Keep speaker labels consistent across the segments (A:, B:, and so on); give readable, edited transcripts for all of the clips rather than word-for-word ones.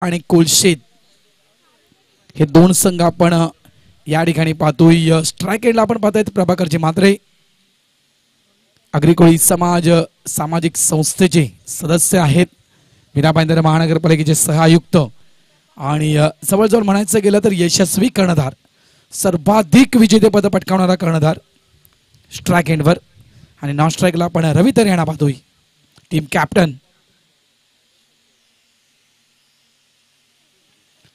A: आणि कोलशेत हे दोन संघ आपण या ठिकाणी पाहतोय. स्ट्राईक एंडला आपण पाहतोय प्रभाकरजी म्हात्रे अग्रिकोळी समाज सामाजिक संस्थेचे सदस्य आहेत, मीरा भाईंदर महानगरपालिकेचे सहआयुक्त आणि जवळजवळ म्हणायचं गेलं तर यशस्वी कर्णधार, सर्वाधिक विजेतेपद पटकावणारा कर्णधार स्ट्राईक एंडवर. आणि नॉन स्ट्राईकला आपण रवी तरे यांना पाहतोय, टीम कॅप्टन.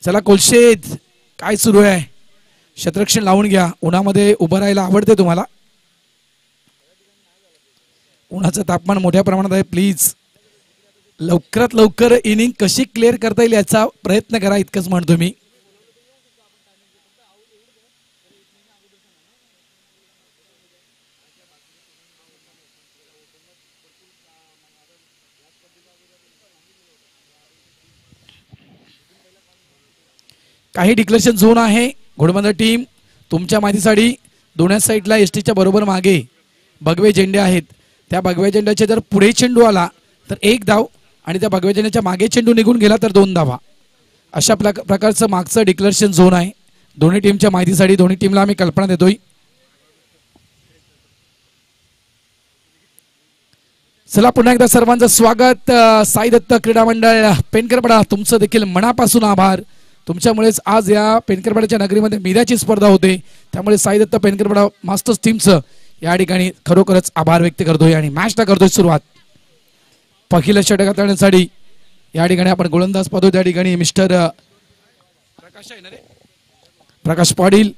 A: चला कोलशेत, काय सुरू आहे? क्षेत्ररक्षण लावून घ्या. उन्हामध्ये उभं राहायला आवडते तुम्हाला? उन्हाचं तापमान मोठ्या प्रमाणात आहे. प्लीज लवकरात लवकर इनिंग कशी क्लिअर करता येईल याचा प्रयत्न करा, इतकंच म्हणतो मी. काही डिक्लेरेशन झोन आहे. घोडबंदर टीम तुमच्या माहितीसाठी दोन्ही साईडला एसटीच्या बरोबर मागे भगवे झेंडे आहेत. त्या भगव्या झेंड्याच्या जर पुढे चेंडू आला तर 1 धाव आणि त्या भगव्या झेंड्याच्या मागे चेंडू निघून गेला तर 2 धावा. अशा प्रकारचं मागचं डिक्लेरेशन झोन आहे. दोन्ही टीमच्या माहितीसाठी दोन्ही टीमला आम्ही कल्पना देतोय. चला पुन्हा एकदा सर्वांचं स्वागत. साई दत्त क्रीडा मंडळ पेनकरपडा तुमचं देखील मनापासून आभार. तुमच्यामुळेच आज या पेनकरपड्याच्या नगरीमध्ये मीराची स्पर्धा होते. त्यामुळे साई दत्त पेनकरपडा मास्टर्स टीमचं या ठिकाणी खरोखरच आभार व्यक्त करतोय आणि मॅचला करतोय सुरुवात. पहिलं षटक हाताळण्यासाठी या ठिकाणी आपण गोलंदाज पाहतोय. त्या ठिकाणी मिस्टर प्रकाश पाटील,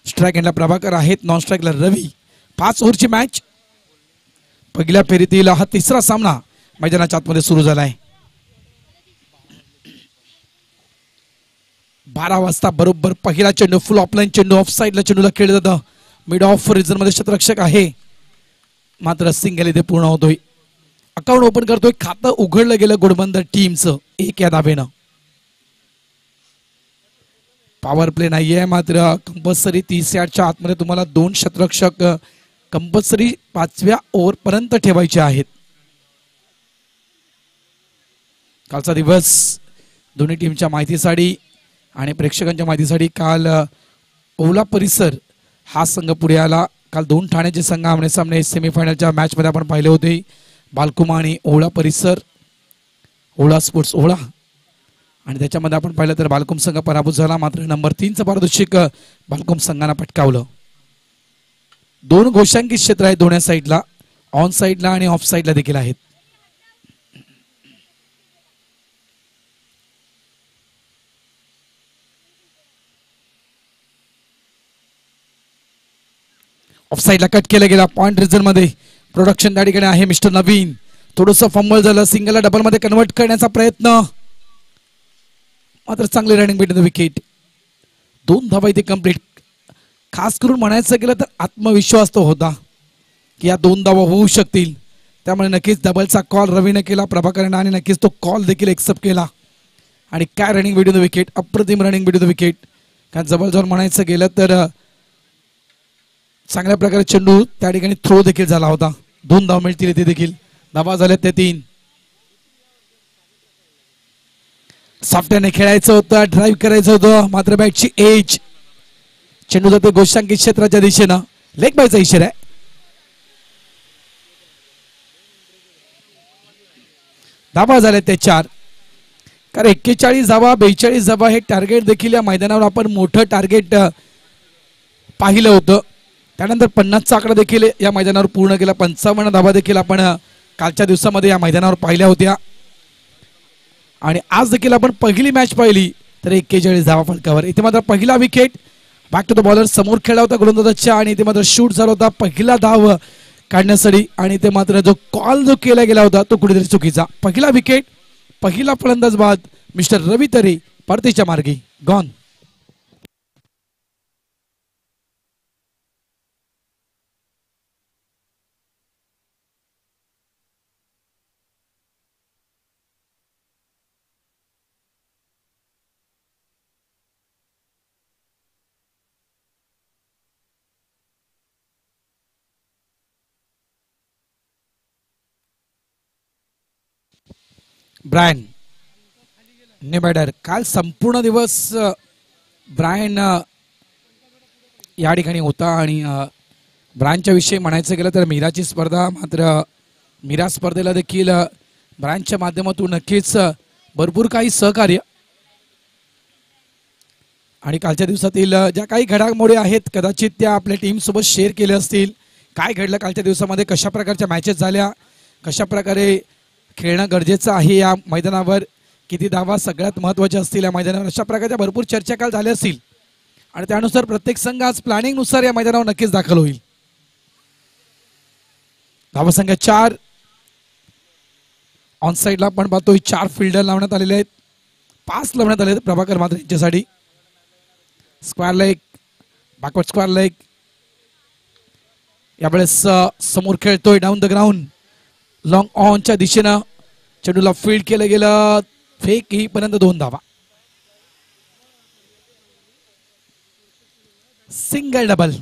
A: स्ट्राईक एंडला प्रभाकर आहेत, नॉन स्ट्राईकला रवी. 5 ओव्हरची मॅच. पहिल्या फेरीतील हा तिसरा सामना मैदानाच्या आतमध्ये सुरू झालाय. 12 वाजता बरोबर पहिला चेंडू, फुल ऑफलाईन चेंडू, ऑफ साईडला चेंडूला खेळलं जातं. मिड ऑफ रिजन मध्ये क्षेत्ररक्षक आहे, मात्र सिंगल इथे पूर्ण होतोय. अकाउंट ओपन करतोय, खातं उघडलं गेलं घोडबंदर टीमचं 1 या धावेनं. पॉवर प्ले नाहीये, मात्र कंपल्सरी 30 यार्डच्या आतमध्ये तुम्हाला 2 क्षेत्ररक्षक कंपल्सरी 5व्या ओव्हर पर्यंत ठेवायचे आहेत. कालचा दिवस दोन्ही टीमच्या माहितीसाठी आणि प्रेक्षकांच्या माहितीसाठी काल ओला परिसर हा संघ पुढे आला. काल 2 ठाण्याचे संघ आमने सामने सेमीफायनलच्या मॅच मध्ये आपण पाहिले होते. बालकुमा आणि ओला परिसर, ओला स्पोर्ट्स ओला, आणि त्याच्यामध्ये आपण पाहिलं तर बालकुम संघ पराभूत झाला. मात्र नंबर 3चं पारितोषिक बालकुम संघानं पटकावलं. 2 घोषांकित क्षेत्र आहेत दोन्ही साईडला, ऑन साईडला आणि ऑफ साईडला देखील आहेत. ऑफ साईडला कट केला गेला. पॉइंट रिझन मध्ये प्रोडक्शन त्या ठिकाणी आहे मिस्टर नवीन. थोडंसं फंबल झालं, सिंगलला डबल मध्ये कन्वर्ट करण्याचा प्रयत्न, मात्र चांगली रनिंग बिटवीन द विकेट. 2 धावा इथे कंप्लीट. खास करून म्हणायचं गेलं तर आत्मविश्वास तो होता की या 2 धावा होऊ शकतील. त्यामुळे नक्कीच डबलचा कॉल रवीने केला प्रभाकरने आणि नक्कीच तो कॉल देखील एक्सेप्ट केला. आणि काय रनिंग बिटवीन द विकेट, अप्रतिम रनिंग बिटवीन द विकेट. कारण जवळजवळ म्हणायचं गेलं तर चांगल्या प्रकारे चेंडू त्या ठिकाणी थ्रो देखील झाला होता. 2 धावा मिळतील इथे देखील. धावा झाल्या ते 3. सॉफ्टने खेळायचं होतं, ड्राईव्ह करायचं होतं, मात्र बॅटची एज. चेंडू जातो घोषांकित क्षेत्राच्या दिशेनं. लेग बायचा इशारा आहे. धावा झाल्या ते 4. कारण 41 धावा 42 धावा हे टार्गेट देखील या मैदानावर आपण मोठं टार्गेट पाहिलं होतं. त्यानंतर 50चा आकडा देखील या मैदानावर पूर्ण केला. 55 धावा देखील आपण कालच्या दिवसामध्ये या मैदानावर पाहिल्या होत्या. आणि आज देखील आपण पहिली मॅच पाहिली तर 41 धावा फलकावर. इथे मात्र पहिला wicket. Back to the bowler, समोर खेळला होता गोलंदाजाच्या आणि इथे मात्र शूट झाला होता पहिला धाव काढण्यासाठी. आणि ते मात्र जो कॉल जो केला गेला होता तो कुठेतरी चुकीचा. पहिला विकेट, पहिला फलंदाज बाद मिस्टर रवी तरे परतीच्या मार्गी गॉन. ब्रायन नेबॅडर. काल संपूर्ण दिवस ब्रायन या ठिकाणी होता आणि ब्रायनच्या विषयी म्हणायचं गेलं तर मीराची स्पर्धा, मात्र मीरा स्पर्धेला देखील ब्रायनच्या माध्यमातून नक्कीच भरपूर काही सहकार्य. आणि कालच्या दिवसातील ज्या काही घडामोडी आहेत कदाचित त्या आपल्या टीम सोबत शेअर केल्या असतील. काय घडलं कालच्या दिवसामध्ये, कशा प्रकारच्या मॅचेस झाल्या, कशा प्रकारे खेळणं गरजेचं आहे या मैदानावर, किती धावा सगळ्यात महत्त्वाच्या असतील या मैदानावर, अशा प्रकारच्या भरपूर चर्चा काल झाल्या असतील. आणि त्यानुसार प्रत्येक संघ आज प्लॅनिंग नुसार या मैदानावर नक्कीच दाखल होईल. धावसंख्या 4. ऑन साईडला आपण पाहतोय 4 फिल्डर लावण्यात आलेले आहेत, 5 लावण्यात आले आहेत प्रभाकर मात्र यांच्यासाठी. Square leg, backward square leg. यावेळेस समोर खेळतोय डाऊन द ग्राउंड, लॉंग ऑनच्या दिशेनं चेंडूला फील्ड केलं गेलं, फेक ही पर्यंत 2 धावा. Single double.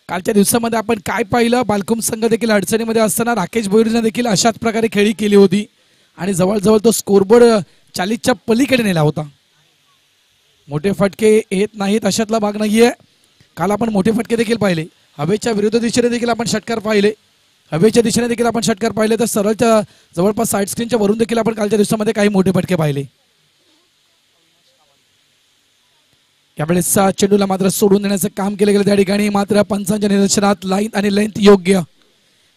A: कालच्या दिवसामध्ये आपण काय पाहिलं, बालकुम संघ देखील अडचणीमध्ये असताना राकेश भोईरने देखील अशाच प्रकारे खेळी केली होती आणि जवळजवळ तो स्कोरबोर्ड 40च्या पलीकडे नेला होता. मोठे फटके येत नाहीत अशातला भाग नाहीये. काल आपण मोठे फटके देखील पाहिले, हवेच्या विरुद्ध दिशेने देखील आपण षटकार पाहिले, हवेच्या दिशेने देखील आपण षटकार पाहिले, तर सरळच्या जवळपास साईड स्क्रीनच्या वरून देखील आपण कालच्या दिवसामध्ये काही मोठे फटके पाहिले. यावेळेस चेंडूला मात्र सोडून देण्याचं काम केलं गेलं त्या ठिकाणी, मात्र पंचांच्या निदर्शनात लाईन आणि लेंथ योग्य.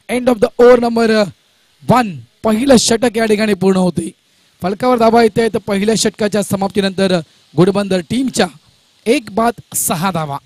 A: End of the over number 1. पहिलं षटक या ठिकाणी पूर्ण होते. फलकावर धावा येते तर पहिल्या षटकाच्या समाप्तीनंतर घोडबंदर टीमच्या 1 बाद 6 धावा.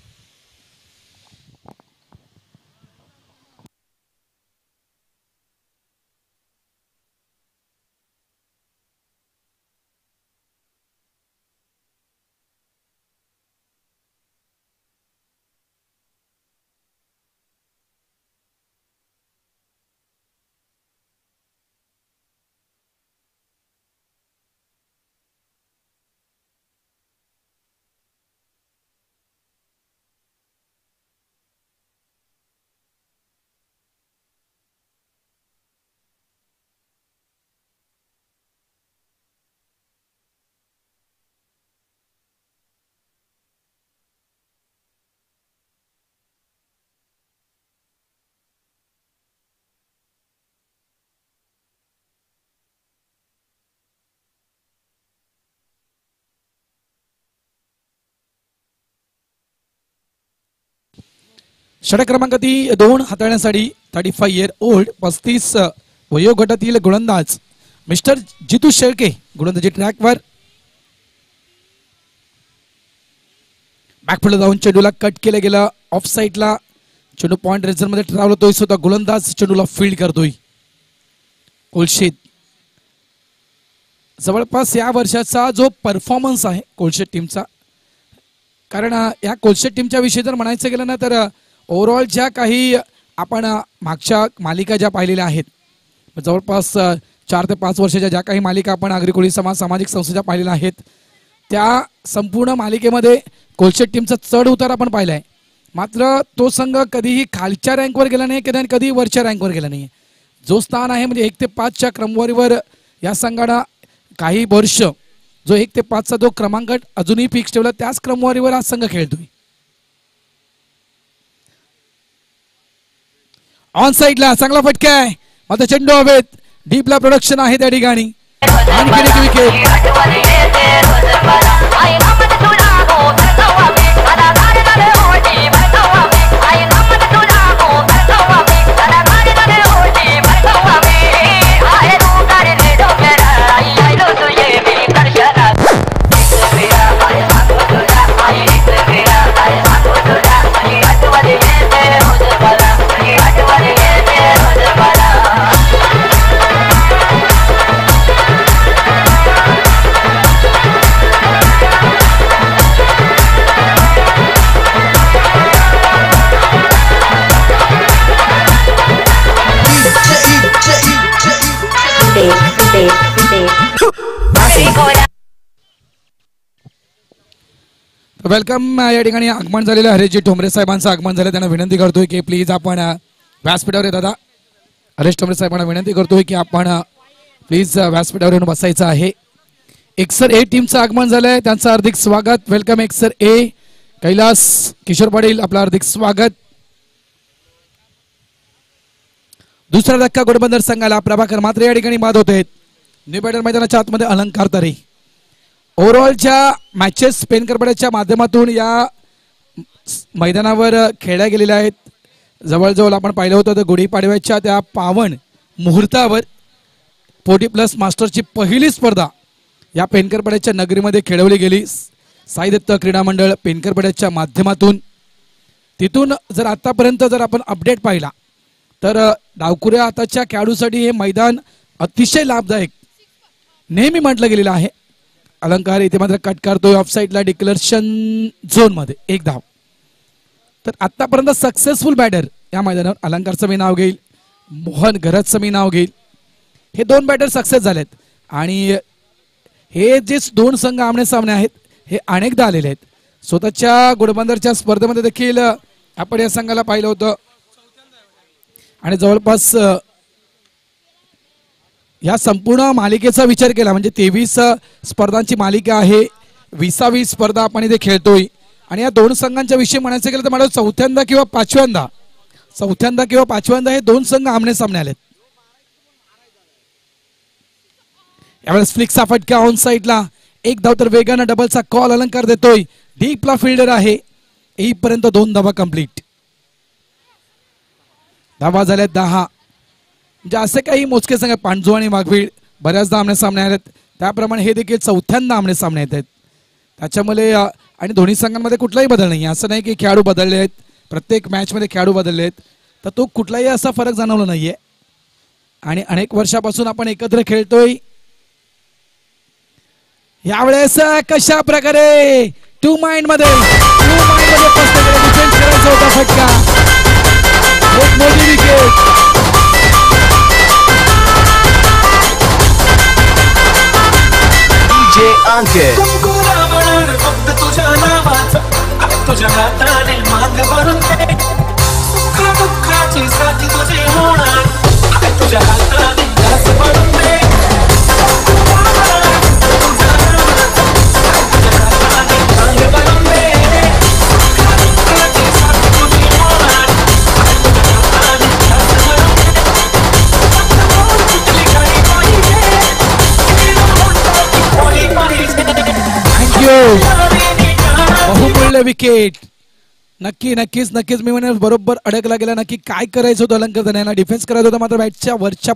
A: षटक क्रमांक 2 हाताळण्यासाठी 35 इयर ओल्ड 35 वयोगटातील गोलंदाज मिस्टर जितू शेळके गोलंदाजी ट्रॅकवर. बॅकफुटला जाऊन चेंडूला कट केलं गेलं ऑफ साईडला. चेंडू पॉइंट रेंजर मध्ये ट्रॅव्हल स्वतः गोलंदाज चेंडूला फील्ड करतोय. कोलशेत जवळपास या वर्षाचा जो परफॉर्मन्स आहे कोलशेत टीमचा, कारण या कोलशेत टीमच्या विषयी जर म्हणायचं गेलं ना तर ओव्हरऑल ज्या काही आपण मागच्या मालिका ज्या पाहिलेल्या आहेत, जवळपास 4 ते 5 वर्षाच्या ज्या काही मालिका आपण आगरी कोळी समाज सामाजिक संस्थेच्या पाहिलेल्या आहेत, त्या संपूर्ण मालिकेमध्ये कोलशेत टीमचा चढ उतार आपण पाहिला आहे. मात्र तो संघ कधीही खालच्या रँकवर गेला नाही, कधी वरच्या रँकवर गेला नाही. जो स्थान आहे म्हणजे 1 ते 5च्या क्रमवारीवर या संघाला काही वर्ष जो 1 ते 5चा जो क्रमांक अजूनही फिक्स ठेवला त्याच क्रमवारीवर हा संघ खेळतोय. ऑन साईडला चांगला फटका आहे, मात्र चेंडू हवेत, डीपला प्रोडक्शन आहे त्या ठिकाणी. वेलकम. या ठिकाणी आगमन झालेलं हरेशजी ठोंबरे साहेबांचं आगमन झालं. त्यांना विनंती करतोय की प्लीज आपण व्यासपीठावर दादा हरेश ठोंबरे साहेबांना विनंती करतोय की आपण प्लीज व्यासपीठावर येऊन बसायचं आहे. एक्सर ए टीमचं आगमन झालंय, त्यांचं हार्दिक स्वागत. वेलकम एक्सर ए. कैलास किशोर पाटील आपलं हार्दिक स्वागत. दुसरा धक्का घोडबंदर संघाला. प्रभाकर मात्र या ठिकाणी बाद होत आहेत. न्यू बॅटर मैदानाच्या आतमध्ये अलंकार तरे. ओव्हरऑलच्या मॅचेस पेनकरपड्याच्या माध्यमातून या मैदानावर खेळल्या गेलेल्या आहेत. जवळजवळ आपण पाहिलं होतं तर गुढीपाडव्याच्या त्या पावन मुहूर्तावर 40+ मास्टरची पहिली स्पर्धा या पेनकरपड्याच्या नगरीमध्ये खेळवली गेली. साई दत्त क्रीडा मंडळ पेनकरपड्याच्या माध्यमातून. तिथून जर आतापर्यंत जर आपण अपडेट पाहिला तर डावकुऱ्या हाताच्या खेळाडूसाठी हे मैदान अतिशय लाभदायक नेहमी म्हटलं गेलेलं आहे. अलंकार इथे मात्र कट करतोय ऑफसाईडला डिक्लेरेशन झोन मध्ये 1 धाव. तर आतापर्यंत सक्सेसफुल बॅटर या मैदानावर अलंकारचं मी नाव घेईल, मोहन गरजचं मी नाव घेईल. हे 2 बॅटर सक्सेस झालेत आणि हे जे 2 संघ आमने सामने आहेत हे अनेकदा आलेले आहेत. स्वतःच्या घोडबंदरच्या स्पर्धेमध्ये देखील आपण या संघाला पाहिलं होतं आणि जवळपास या संपूर्ण मालिकेचा विचार केला म्हणजे 23 स्पर्धांची मालिका आहे. 20वी स्पर्धा आपण इथे खेळतोय आणि या 2 संघांच्या विषयी म्हणायचं गेलं तर मला चौथ्यांदा किंवा पाचव्यांदा हे 2 संघ आमने सामने आलेत. यावेळेस फ्लिक्सचा फटका ऑन साईडला 1 धाव तर वेगानं डबलचा कॉल अलंकार देतोय. डीपला फिल्डर आहे. येईपर्यंत 2 धावा कंप्लीट. धावा झाल्या 10. म्हणजे असे काही मोजके संघ पांडजो आणि वाघवीळ बऱ्याचदा आमने सामने आलेत. त्याप्रमाणे हे देखील चौथ्यांदा आमने सामने येत आहेत. त्याच्यामुळे आणि दोन्ही संघांमध्ये कुठलाही बदल नाही. असं नाही की खेळाडू बदलले आहेत, प्रत्येक मॅचमध्ये खेळाडू बदलले आहेत, तर तो कुठलाही असा फरक जाणवला नाहीये. आणि अनेक वर्षापासून आपण एकत्र खेळतोय. यावेळेस कशा प्रकारे टू माइंड मध्ये डिफेन्स करायचा होता फटका. एक मोठी विकेट.
B: तुझ्या हाताने माग भरून दे. दुःखाची साथी तुझी होणार. तुझ्या हाताने घास भरून दे.
A: बहुमूल्य विकेट. नक्कीच मी म्हणेन बरोबर अडकला गेला. नक्की काय करायचं होतं अलंकार त्यांना डिफेन्स करायचं होतं मात्र बॅटच्या वरच्या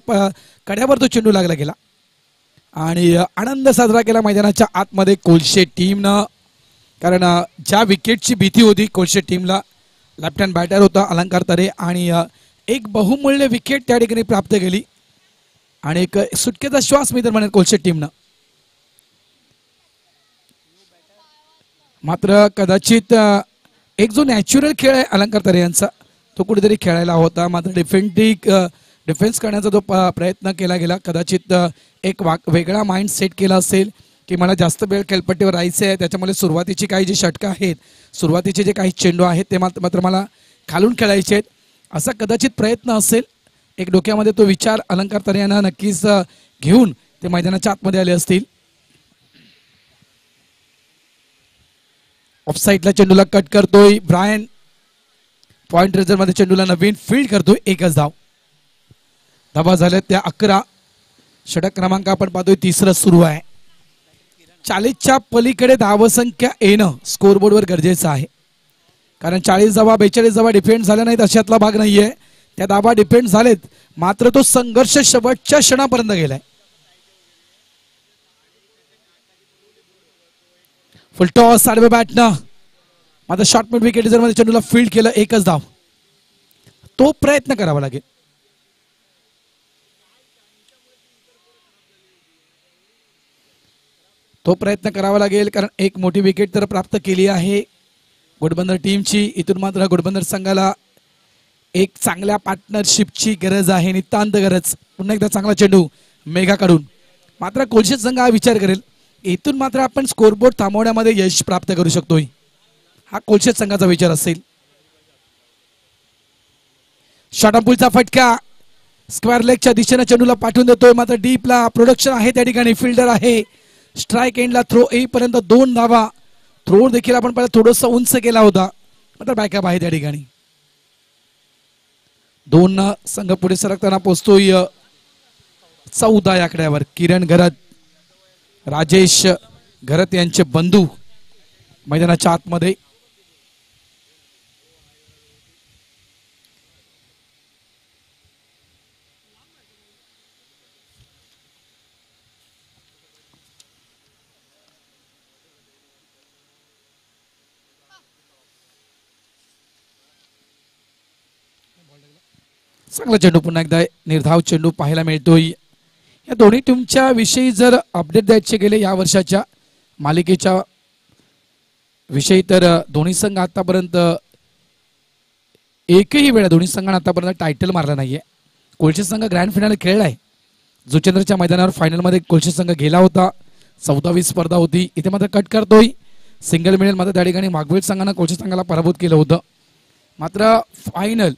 A: कड्यावर तो चेंडू लागला गेला आणि आनंद साजरा केला मैदानाच्या आतमध्ये कोलशे टीमनं. कारण ज्या विकेटची भीती होती कोलशे टीमला, लेफ्ट हँड बॅटर होता अलंकार तरे आणि एक बहुमूल्य विकेट त्या ठिकाणी प्राप्त केली आणि एक सुटकेचा श्वास मी तर म्हणेन कोलशे टीमनं. मात्र कदाचित एक जो नॅचरल खेळ आहे अलंकार तरे यांचा तो कुठेतरी खेळायला होता. मात्र डिफेन्स करण्याचा जो प्रयत्न केला गेला, कदाचित एक वेगळा माइंड सेट केला असेल की मला जास्त वेळ खेळपट्टीवर राहायचं आहे, त्याच्यामुळे सुरुवातीची काही जी षटकं आहेत, सुरुवातीचे जे काही चेंडू आहेत ते मात्र मला खालून खेळायचे आहेत, असा कदाचित प्रयत्न असेल. एक डोक्यामध्ये तो विचार अलंकार तरे यांना नक्कीच घेऊन ते मैदानाच्या आतमध्ये आले असतील. ऑफसाईडला चेंडूला कट करतोय ब्रायन. पॉइंट रेजर मध्ये चेंडूला नवीन फील्ड करतोय. 1च धाव. धावा झाल्या त्या 11. षटक क्रमांक आपण पाहतोय 3रं सुरू आहे. 40च्या पलीकडे धावसंख्या येणं स्कोरबोर्डवर गरजेचं आहे. कारण 40 धावा 42 धावा डिफेंड झाल्या नाहीत अशातला भाग नाहीये. त्या धावा डिफेंड झालेत मात्र तो संघर्ष शेवटच्या क्षणापर्यंत गेलाय. फुल टॉस आडव्या बॅटनं मात्र शॉर्ट मिड विकेट मध्ये चेंडूला फील्ड केलं. 1च धाव. तो प्रयत्न करावा लागेल. कारण एक मोठी विकेट तर प्राप्त केली आहे घोडबंदर टीमची. इथून मात्र घोडबंदर संघाला एक चांगल्या पार्टनरशिपची गरज आहे, नितांत गरज. पुन्हा एकदा चांगला चेंडू मेघा काढून मात्र कोलशे संघ हा विचार करेल इथून मात्र आपण स्कोरबोर्ड थांबवण्यामध्ये यश प्राप्त करू शकतोय, हा कोलशे संघाचा विचार असेल. शॉर्ट पुलचा फटका स्क्वेअर लेगच्या दिशेने चेंडूला पाठवून देतोय, मात्र डीपला प्रोडक्शन आहे त्या ठिकाणी, फिल्डर आहे. स्ट्राईक एंडला थ्रो येईपर्यंत 2 धावा. थ्रो देखील आपण पहिला थोडंसं उंच केला होता, मात्र बॅकअप आहे त्या ठिकाणी. 2 संघ पुढे सरकताना पोहोचतोय 14 या आकड्यावर. किरण घरत, राजेश घरत यांचे बंधू मैदानाच्या आतमध्ये. चांगला चेंडू, पुन्हा एकदा निर्धाव चेंडू पाहायला मिळतोय. या दोन्ही टीमच्या विषयी जर अपडेट द्यायचे गेले या वर्षाच्या मालिकेच्या विषयी, तर दोन्ही संघ आतापर्यंत एकही वेळा दोन्ही संघांना आतापर्यंत टायटल मारला नाहीये. कोळशे संघ ग्रँड फिनाले खेळलाय. जुचेंद्रच्या मैदानावर फायनलमध्ये कोळशे संघ गेला होता. 14वी स्पर्धा होती. इथे मात्र कट करतोय. सिंगल मिळेल मात्र त्या ठिकाणी मागवेल संघानं कोळशे संघाला पराभूत केलं होतं. मात्र फायनल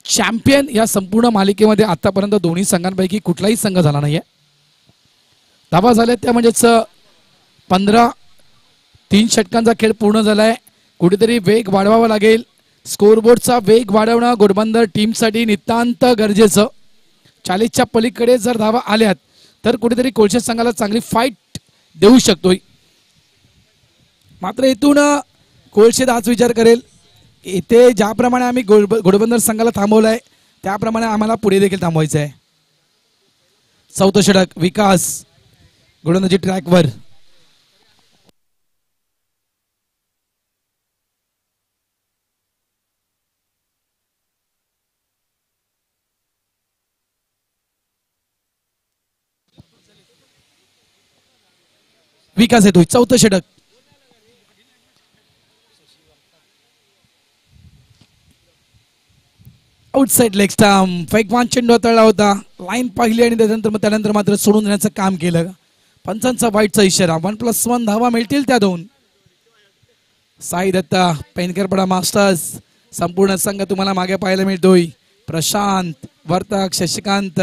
A: चॅम्पियन या संपूर्ण मालिकेमध्ये आतापर्यंत दोन्ही संघांपैकी कुठलाही संघ झाला नाहीये. धावा झाल्या त्या म्हणजेच 15. 3 षटकांचा खेळ पूर्ण झालाय. कुठेतरी वेग वाढवावा लागेल. स्कोरबोर्डचा वेग वाढवणं घोडबंदर टीमसाठी नितांत गरजेचं. 40च्या पलीकडे जर धावा आल्यात तर कुठेतरी कोळशे संघाला चांगली फाईट देऊ शकतोय. मात्र इथून कोळशे हाच विचार करेल, इथे ज्याप्रमाणे आम्ही घोडबंदर संघाला थांबवलाय त्याप्रमाणे आम्हाला पुढे देखील थांबवायचं आहे. 4थं षटक विकास घोडबंदरची ट्रॅकवर. विकास येतोय. 4थं षटक. Outside leg stump. वेगवान चेंडू हाताळला होता. लाईन पाहिली आणि त्यानंतर मात्र सोडून देण्याचं काम केलं. पंचांचा वाईटचा इशारा. 1+1 धावा मिळतील त्या 2. साई दत्ता, पेनकरपडा मास्टर्स. संपूर्ण संघ तुम्हाला मागे पाहायला मिळतोय. प्रशांत, वर्तक, शशिकांत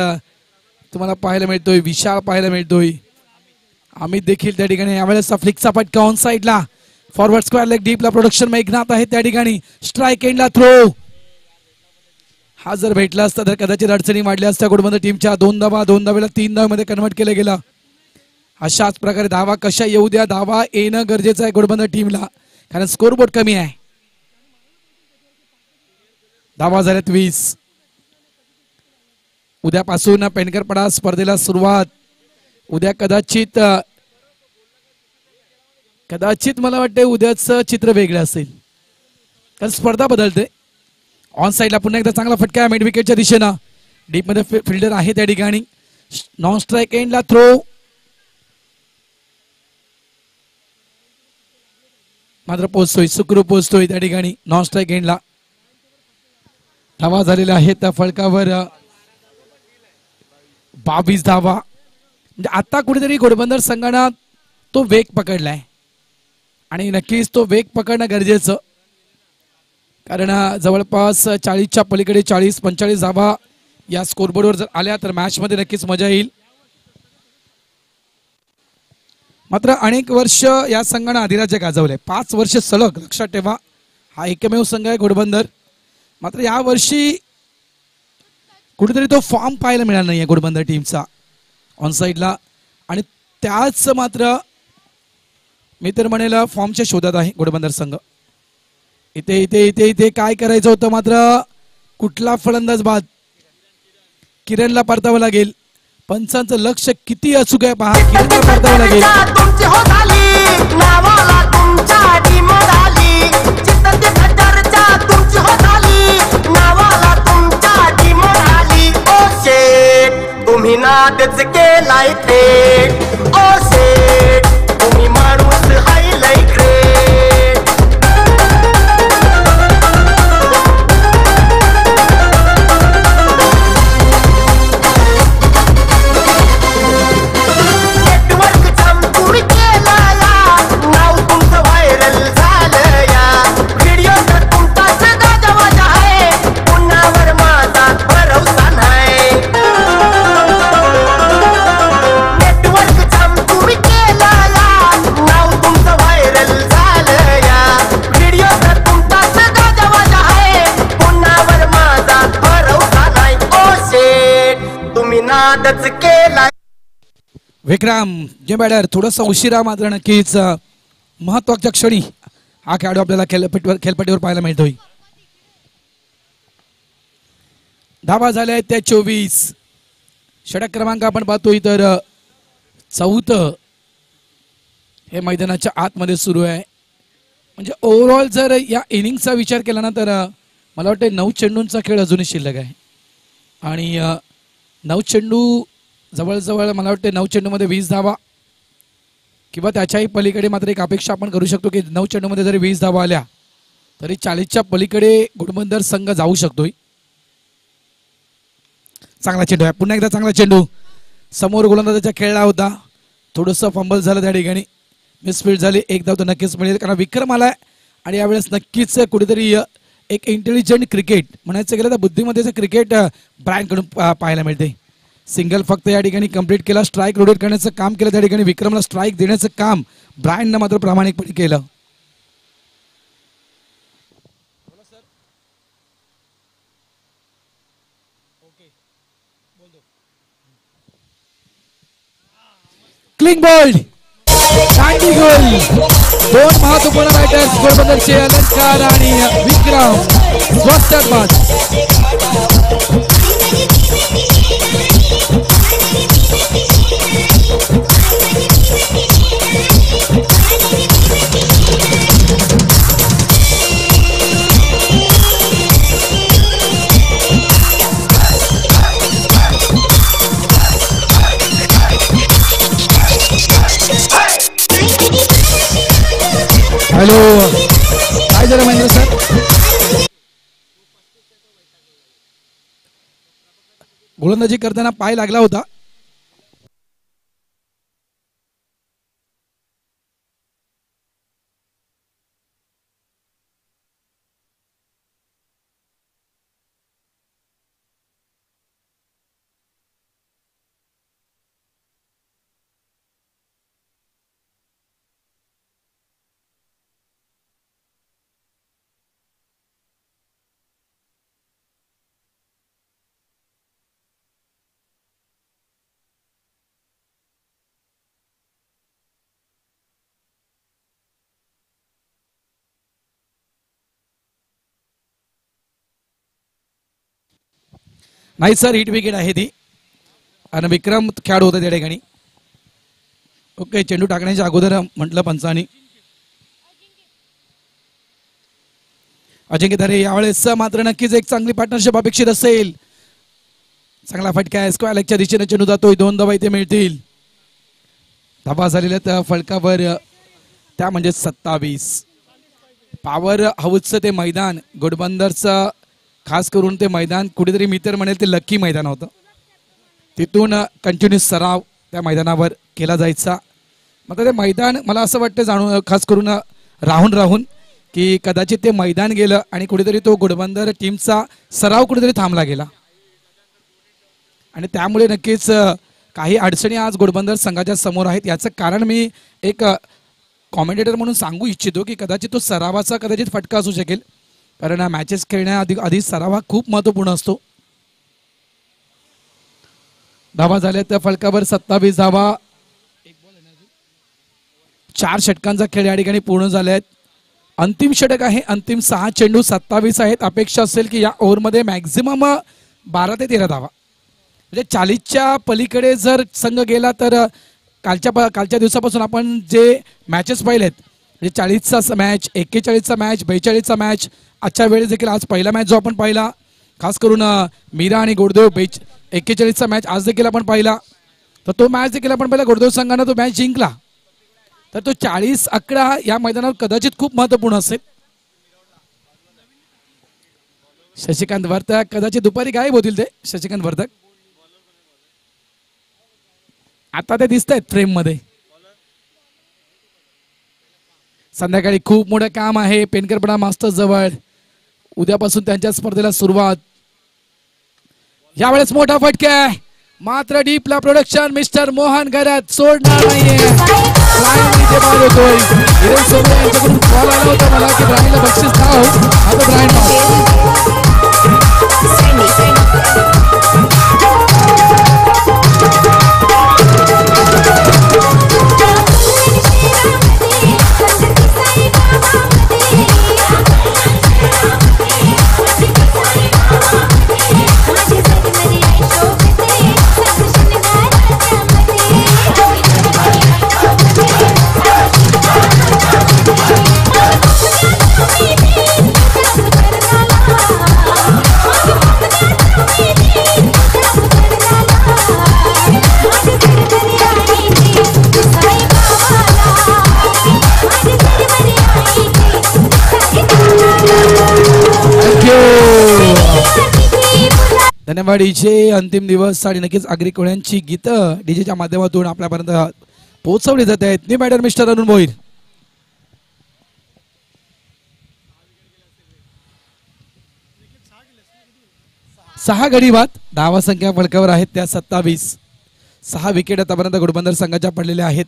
A: तुम्हाला पाहायला मिळतोय. विशाल पाहायला मिळतोय. अमित देखील त्या ठिकाणी. यावेळेस फ्लिकचा फटका ऑन साइडला. फॉरवर्ड स्क्वेअर लेग डीपला प्रोडक्शन मेघनाथ आहे त्या ठिकाणी. स्ट्राईक एंडला थ्रो. हा जर भेटला असता तर कदाचित अडचणी वाढल्या असत्या घोडबंदर टीमच्या. 2 धावा 2 धावेला 3 धावेमध्ये कन्वर्ट केलं गेलं. अशाच प्रकारे धावा कशा येऊ द्या, धावा येणं गरजेचं आहे घोडबंदर टीमला, कारण स्कोरबोर्ड कमी आहे. धावा झाल्यात 20. उद्यापासून पेनकरपडा स्पर्धेला सुरुवात. उद्या कदाचित मला वाटते उद्याचं चित्र वेगळं असेल, कारण स्पर्धा बदलते. ऑन साइडला पुन्हा एकदा चांगला फटका आहे मिड विकेटच्या दिशेनं. डीप मध्ये फिल्डर आहे त्या ठिकाणी. नॉन स्ट्राईक एंडला थ्रो. मात्र पोहोचतोय, सुखरूप पोहोचतोय त्या ठिकाणी नॉन स्ट्राईक एंडला. धावा झालेल्या आहेत त्या फलकावर 22 धावा. म्हणजे आता कुठेतरी घोडबंदर संघानं तो वेग पकडलाय आणि नक्कीच तो वेग पकडणं गरजेचं, कारण जवळपास 40च्या पलीकडे 40-45 धावा या स्कोरबोर्डवर जर आल्या तर मॅच मध्ये नक्कीच मजा येईल. मात्र अनेक वर्ष या संघानं अधिराज्य गाजवले. 5 वर्ष सलग, लक्षात ठेवा. हा एकमेव संघ आहे घोडबंदर. मात्र या वर्षी कुठेतरी तो फॉर्म पाहायला मिळाला नाहीये घोडबंदर टीमचा ऑन साइडला, आणि त्याच मात्र मी तर म्हणेल फॉर्मच्या शोधात आहे घोडबंदर संघ. इथे इथे इथे इथे काय करायचं होतं, मात्र कुठला फलंदाज बाद. किरणला परतावं लागेल. पंचांचं लक्ष किती अचूक आहे पहा. किरणला परतावं लागेल.
C: तुम्ही नादच केलाय थेट. ओ शेट, तुम्ही माणूस हायलाय ग्रेट. नेटवर्क चमकून केलाया, नाव तुमचं व्हायरल झालंया. व्हिडिओ तर तुमचाच गाजवाजा आहे, पुन्हावर माझा भरवसा नाही. नादच केलाय.
A: विक्रम जे बॅटर थोडंसं उशिरा मात्र नक्कीच महत्वाच्या क्षणी हा खेळाडू आपल्याला खेळपट्टीवर पाहायला मिळतोय. धावा झाल्या आहेत त्या 24. षटक क्रमांक आपण पाहतोय तर 4थं हे मैदानाच्या आतमध्ये सुरू आहे. म्हणजे ओव्हरऑल जर या इनिंगचा विचार केला ना तर मला वाटतं 9 चेंडूंचा खेळ अजूनही शिल्लक आहे आणि 9 चेंडू जवळजवळ मला वाटतं 9 चेंडूमध्ये 20 धावा किंवा त्याच्याही पलीकडे मात्र एक अपेक्षा आपण करू शकतो की 9 चेंडूमध्ये जरी 20 धावा आल्या तरी 40च्या पलीकडे घोडबंदर संघ जाऊ शकतोय. चांगला चेंडू आहे, पुन्हा एकदा चांगला चेंडू समोर गोलंदाजाच्या खेळला होता. थोडंसं फंबल झालं त्या ठिकाणी, मिसफील्ड झाली. एक धाव तर नक्कीच मिळेल कारण विक्रम आलाय आणि यावेळेस नक्कीच कुठेतरी एक इंटेलिजंट क्रिकेट म्हणायचं गेलं तर बुद्धिमत्तेचं क्रिकेट ब्रायनकडून पाहायला मिळते. सिंगल फक्त या ठिकाणी कंप्लीट केला, स्ट्राईक रोटेट करण्याचं काम केलं त्या ठिकाणी. विक्रमला स्ट्राईक देण्याचं काम ब्रायननं मात्र प्रामाणिकपणे केलं. क्लीन बोल्ड चांगली गोल. 2 महत्वपूर्ण बॅटर्स घोडबंदरचे अलंकार आणि विक्रम स्वस्तात बाद. हॅलो, काय झालं महेंद्र सर? गोलंदाजी करताना पाय लागला होता. नाही सर, हिट विकेट आहे ती आणि विक्रम खेळाडू होता त्या ठिकाणी. ओके, चेंडू टाकण्याच्या अगोदर म्हटलं पंचानी. अजिंक्य धरे यावेळेस मात्र नक्कीच एक चांगली पार्टनरशिप अपेक्षित असेल. चांगला फटका आहे, स्क्वेअर लेगच्या दिशेने चेंडू जातोय. 2 धावा इथे मिळतील. धावा झालेल्या त्या फलकावर त्या म्हणजे 27. पॉवर हाऊसचं ते मैदान घोडबंदरचं खास करून ते मैदान कुठेतरी मी तर म्हणेल ते लकी मैदान होतं. तिथून कंटिन्युअस सराव त्या मैदानावर केला जायचा. मग ते मैदान मला असं वाटतं जाणून खास करून राहून की कदाचित ते मैदान गेलं आणि कुठेतरी तो घोडबंदर टीमचा सराव कुठेतरी थांबला गेला आणि त्यामुळे नक्कीच काही अडचणी आज घोडबंदर संघाच्या समोर आहेत. याचं कारण मी एक कॉमेंटेटर म्हणून सांगू इच्छितो की कदाचित तो सरावाचा कदाचित फटका असू शकेल कारण मॅचेस खेळण्याआधी सराव हा खूप महत्वपूर्ण असतो. धावा झाल्या त्या फलकावर 27 धावा. 4 षटकांचा खेळ या ठिकाणी पूर्ण झाले आहेत. अंतिम षटक आहे, अंतिम 6 चेंडू 27 आहेत. अपेक्षा असेल की या ओव्हरमध्ये मॅक्झिमम 12 ते 13 धावा म्हणजे 40च्या पलीकडे जर संघ गेला तर कालच्या दिवसापासून आपण जे मॅचेस पाहिलेत म्हणजे 40चा मॅच, 41चा मॅच, 42चा मॅच, आजच्या वेळेस देखील आज पहिला मॅच जो आपण पाहिला खास करून मीरा आणि गोडदेव 41चा मॅच आज देखील आपण पाहिला तर तो मॅच देखील आपण पाहिला. गोडदेव संघानं तो मॅच जिंकला तर तो 40 आकडा या मैदानावर कदाचित खूप महत्वपूर्ण असेल. शशिकांत वर्धक कदाचित दुपारी गायब होतील. ते शशिकांत वर्धक आता ते दिसत आहेत फ्रेम मध्ये. संध्याकाळी खूप मोठं काम आहे पेनकरपडा मास्टर्स जवळ. उद्यापासून त्यांच्या स्पर्धेला सुरुवात. यावेळेस मोठा फटका मात्र डीपला प्रोडक्शन मिस्टर मोहन घरात सोडणार नाहीये. यांच्याकडून कॉल आला होता मला की ब्रायनला बक्षीस द्यावं. आता ब्रायन धन्यवाद डीजे. अंतिम दिवस आणि नक्कीच आगरी कोळ्यांची गीतं डीजेच्या माध्यमातून आपल्यापर्यंत पोहोचवली जात आहेत. New batter mister Arun Bhoir. सहा गडी बाद, धावा संख्या फलकावर आहेत त्या 27. 6 विकेट आतापर्यंत घोडबंदर संघाच्या पडलेल्या आहेत.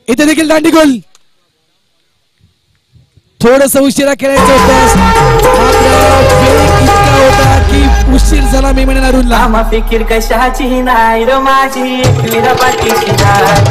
A: इथे देखील दांडी गोल. थोडस उशिरा खेळायचं होतं, इतका होता की उशीर झाला. मी म्हणेन अरुणला
B: आम्हा फिकीर कशाची नाही र माझी एकलीला पाठीशी जाय.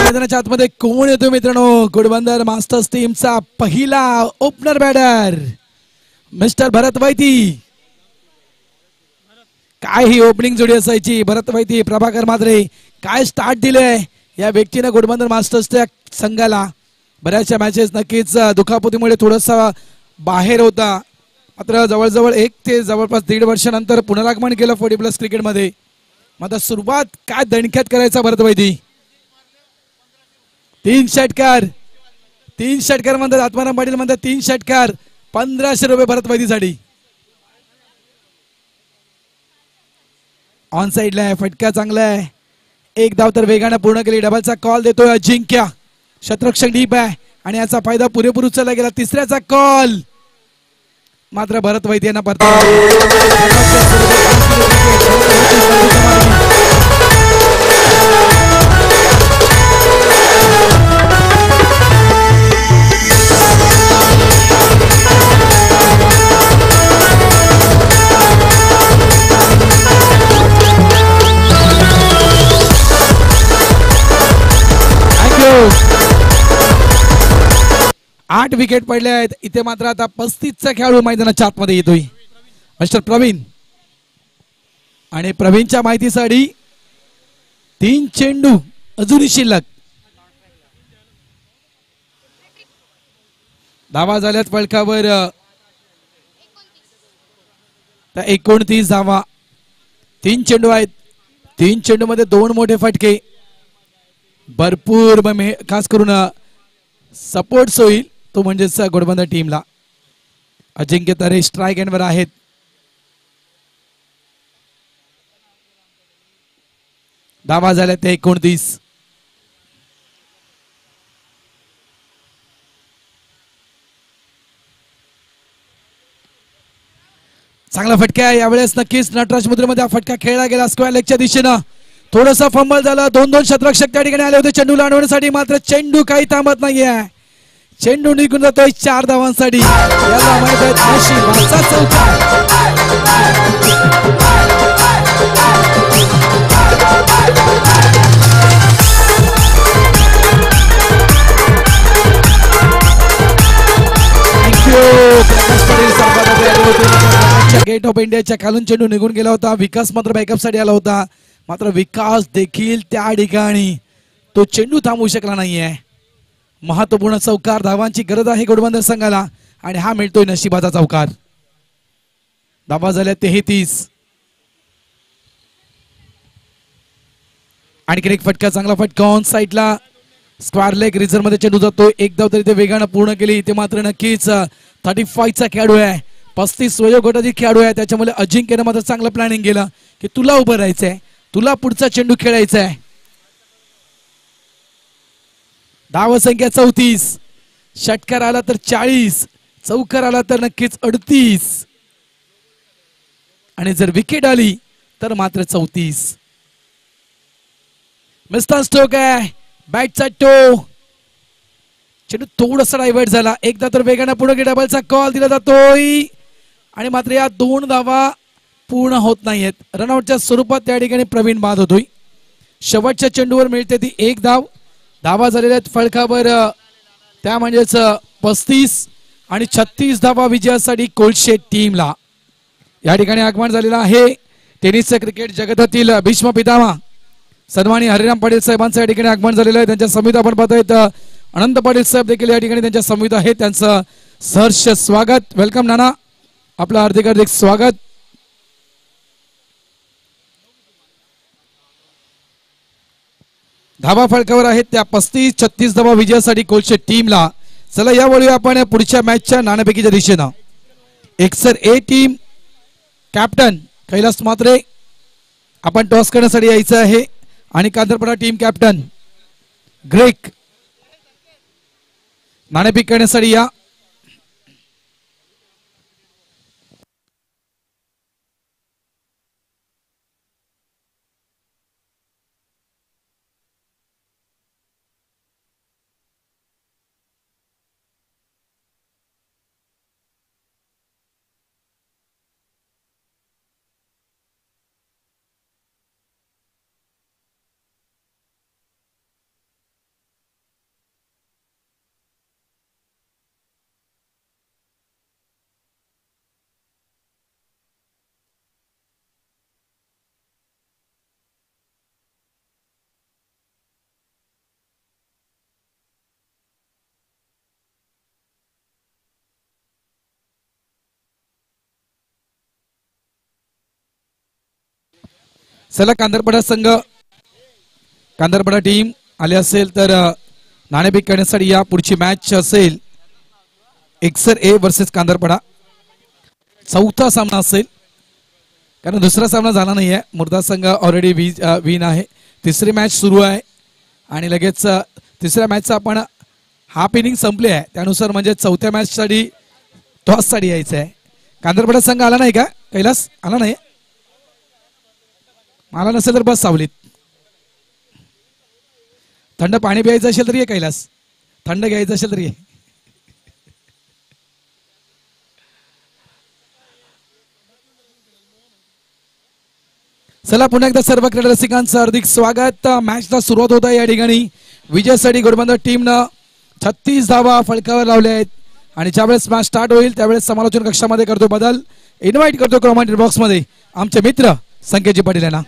A: मैदानाच्या आतमध्ये कोण येतो मित्रांनो? घोडबंदर मास्टर्स टीमचा पहिला ओपनर बॅटर मिस्टर भरत वैती. काय ही ओपनिंग जोडी असायची. भरत वैती, प्रभाकर मात्रे, काय स्टार्ट दिलंय या व्यक्तीने घोडबंदर मास्टर्सच्या संघाला. बऱ्याचशा मॅचेस नक्कीच दुखापतीमुळे थोडंसं बाहेर होता, मात्र जवळजवळ 1 ते जवळपास 1.5 वर्षानंतर पुनरागमन केलं 40+ क्रिकेटमध्ये. मात्र सुरुवात काय दणक्यात करायचा भरत वैती. 3 षटकार म्हणतात आत्माराम पाटील म्हणतात 3 षटकार. 1500 रुपये भरत वैतीसाठी. ऑन साइडला आहे, फटका चांगला आहे. 1 धाव तर वेगाने पूर्ण केली. डबलचा कॉल देतोय अजिंक्य. शतरक्षक डीप आहे आणि याचा फायदा पुरेपूर उचलला गेला. तिसऱ्याचा कॉल मात्र भरत वैती यांना परत. आठ विकेट पडले आहेत. इथे मात्र आता 35चा खेळाडू मैदानाच्या आतमध्ये येतोय मिस्टर प्रवीण. आणि प्रवीणच्या माहितीसाठी 3 चेंडू अजूनही शिल्लक. धावा झाल्यात फलकावर 29 धावा. 3 चेंडू आहेत. 3 चेंडू मध्ये 2 मोठे फटके. भरपूर खास करून सपोर्ट होईल तो म्हणजेच घोडबंदर टीमला. अजिंक्य तरे स्ट्राइक एंडवर आहेत. धावा झाल्या ते 29. चांगला फटका आहे यावेळेस. नक्कीच नटराज मुद्रेमध्ये हा फटका खेळला गेला स्क्वेअर लेगच्या दिशेनं. थोडासा फंबल झाला. 2-2 शतरक्षक त्या ठिकाणी आले होते चेंडूला अडवण्यासाठी, मात्र चेंडू काही थांबत नाहीये. चेंडू निघून जातोय 4 धावांसाठी. याला माहित आहे नशिबाचा चौकार. गेट ऑफ इंडियाच्या खालून चेंडू निघून गेला होता. विकास मात्र बॅकअप साठी आला होता, मात्र विकास देखील त्या ठिकाणी तो चेंडू थांबवू शकला नाहीये. महत्वपूर्ण चौकार. धावांची गरज आहे घोडबंदर संघाला आणि हा मिळतोय नशिबाचा चौकार. धावा झाल्या 33. आणखी एक फटका, चांगला फटका ऑन साइडला स्क्वेअर लेग रिझर्व मध्ये चेंडू जातो. 1 धाव तरी ते वेगानं पूर्ण केली. ते मात्र नक्कीच 35 चा खेळाडू आहे. 35 वयोगटातील खेळाडू आहे. त्याच्यामुळे अजिंक्यने मात्र चांगलं प्लॅनिंग केलं की तुला उभं राहायचंय, तुला पुढचा चेंडू खेळायचा आहे. धाव संख्या 34. षटकार आला तर 40, चौकार आला तर नक्कीच 38 आणि जर विकेट आली तर मात्र 34. मिस्टर स्टोक आहे. बॅटचा टो. चेंडू थोडासा डायव्हर्ट झाला. एकदा तर वेगाने पुढे डबलचा कॉल दिला जातोय. आणि मात्र या 2 धावा पूर्ण होत नाहीयेत. रनआउटच्या स्वरूपात त्या ठिकाणी प्रवीण बाद होतोय. शेवटच्या चेंडूवर मिळते ती 1 धाव. धावा झालेल्या आहेत फळकावर त्या म्हणजेच 35 आणि 36 धावा विजयासाठी कोळशे टीमला. या ठिकाणी आगमन झालेलं आहे टेनिसच्या क्रिकेट जगतातील भीष्म पितामह सन्माननीय हरिराम पाटील साहेबांचं या ठिकाणी आगमन झालेलं आहे. त्यांच्या समिती आपण पाहतोय अनंत पाटील साहेब देखील या ठिकाणी त्यांच्या समिती आहे. त्यांचं सहर्ष स्वागत. वेलकम नाना, आपलं हार्दिक हार्दिक स्वागत. धावा फळकावर आहेत त्या 35-36 धावा विजयासाठी कोळशे टीमला. चला यावेळी आपण पुढच्या मॅचच्या नाणेफेकीच्या दिशेनं. एक्सर ए टीम कॅप्टन कैलास म्हात्रे आपण टॉस करण्यासाठी यायचं आहे आणि कांदरपडा टीम कॅप्टन ग्रेक नाणेफेक करण्यासाठी या. चला कांदरपडा संघ कांदरपडा टीम आले असेल तर नाणेफेक करण्यासाठी या. पुढची मॅच असेल एक्सर ए वर्सेस कांदरपडा. चौथा सामना असेल कारण दुसरा सामना झाला नाहीये. मुर्दा संघ ऑलरेडी विन आहे. तिसरी मॅच सुरू आहे आणि लगेच तिसऱ्या मॅचचा आपण हाफ इनिंग संपली आहे त्यानुसार म्हणजे चौथ्या मॅच साठी टॉस साठी यायचं आहे. कांदरपडा संघ आला नाही का कैलास? आला नाही. मला नसेल तर बस सावलीत. थंड पाणी प्यायचं असेल तरी कैलास, थंड घ्यायचं असेल तरी. चला पुन्हा एकदा सर्व क्रीडा रसिकांचं हार्दिक स्वागत. मॅचला सुरुवात होत आहे. या ठिकाणी विजयासाठी घोडबंदर टीमनं 36 धावा फलकावर लावल्या आहेत आणि ज्यावेळेस मॅच स्टार्ट होईल त्यावेळेस समालोचन कक्षामध्ये करतो बदल. इन्व्हाइट करतो कमेंट बॉक्स मध्ये आमचे मित्र संकेतजी पाटील यांना.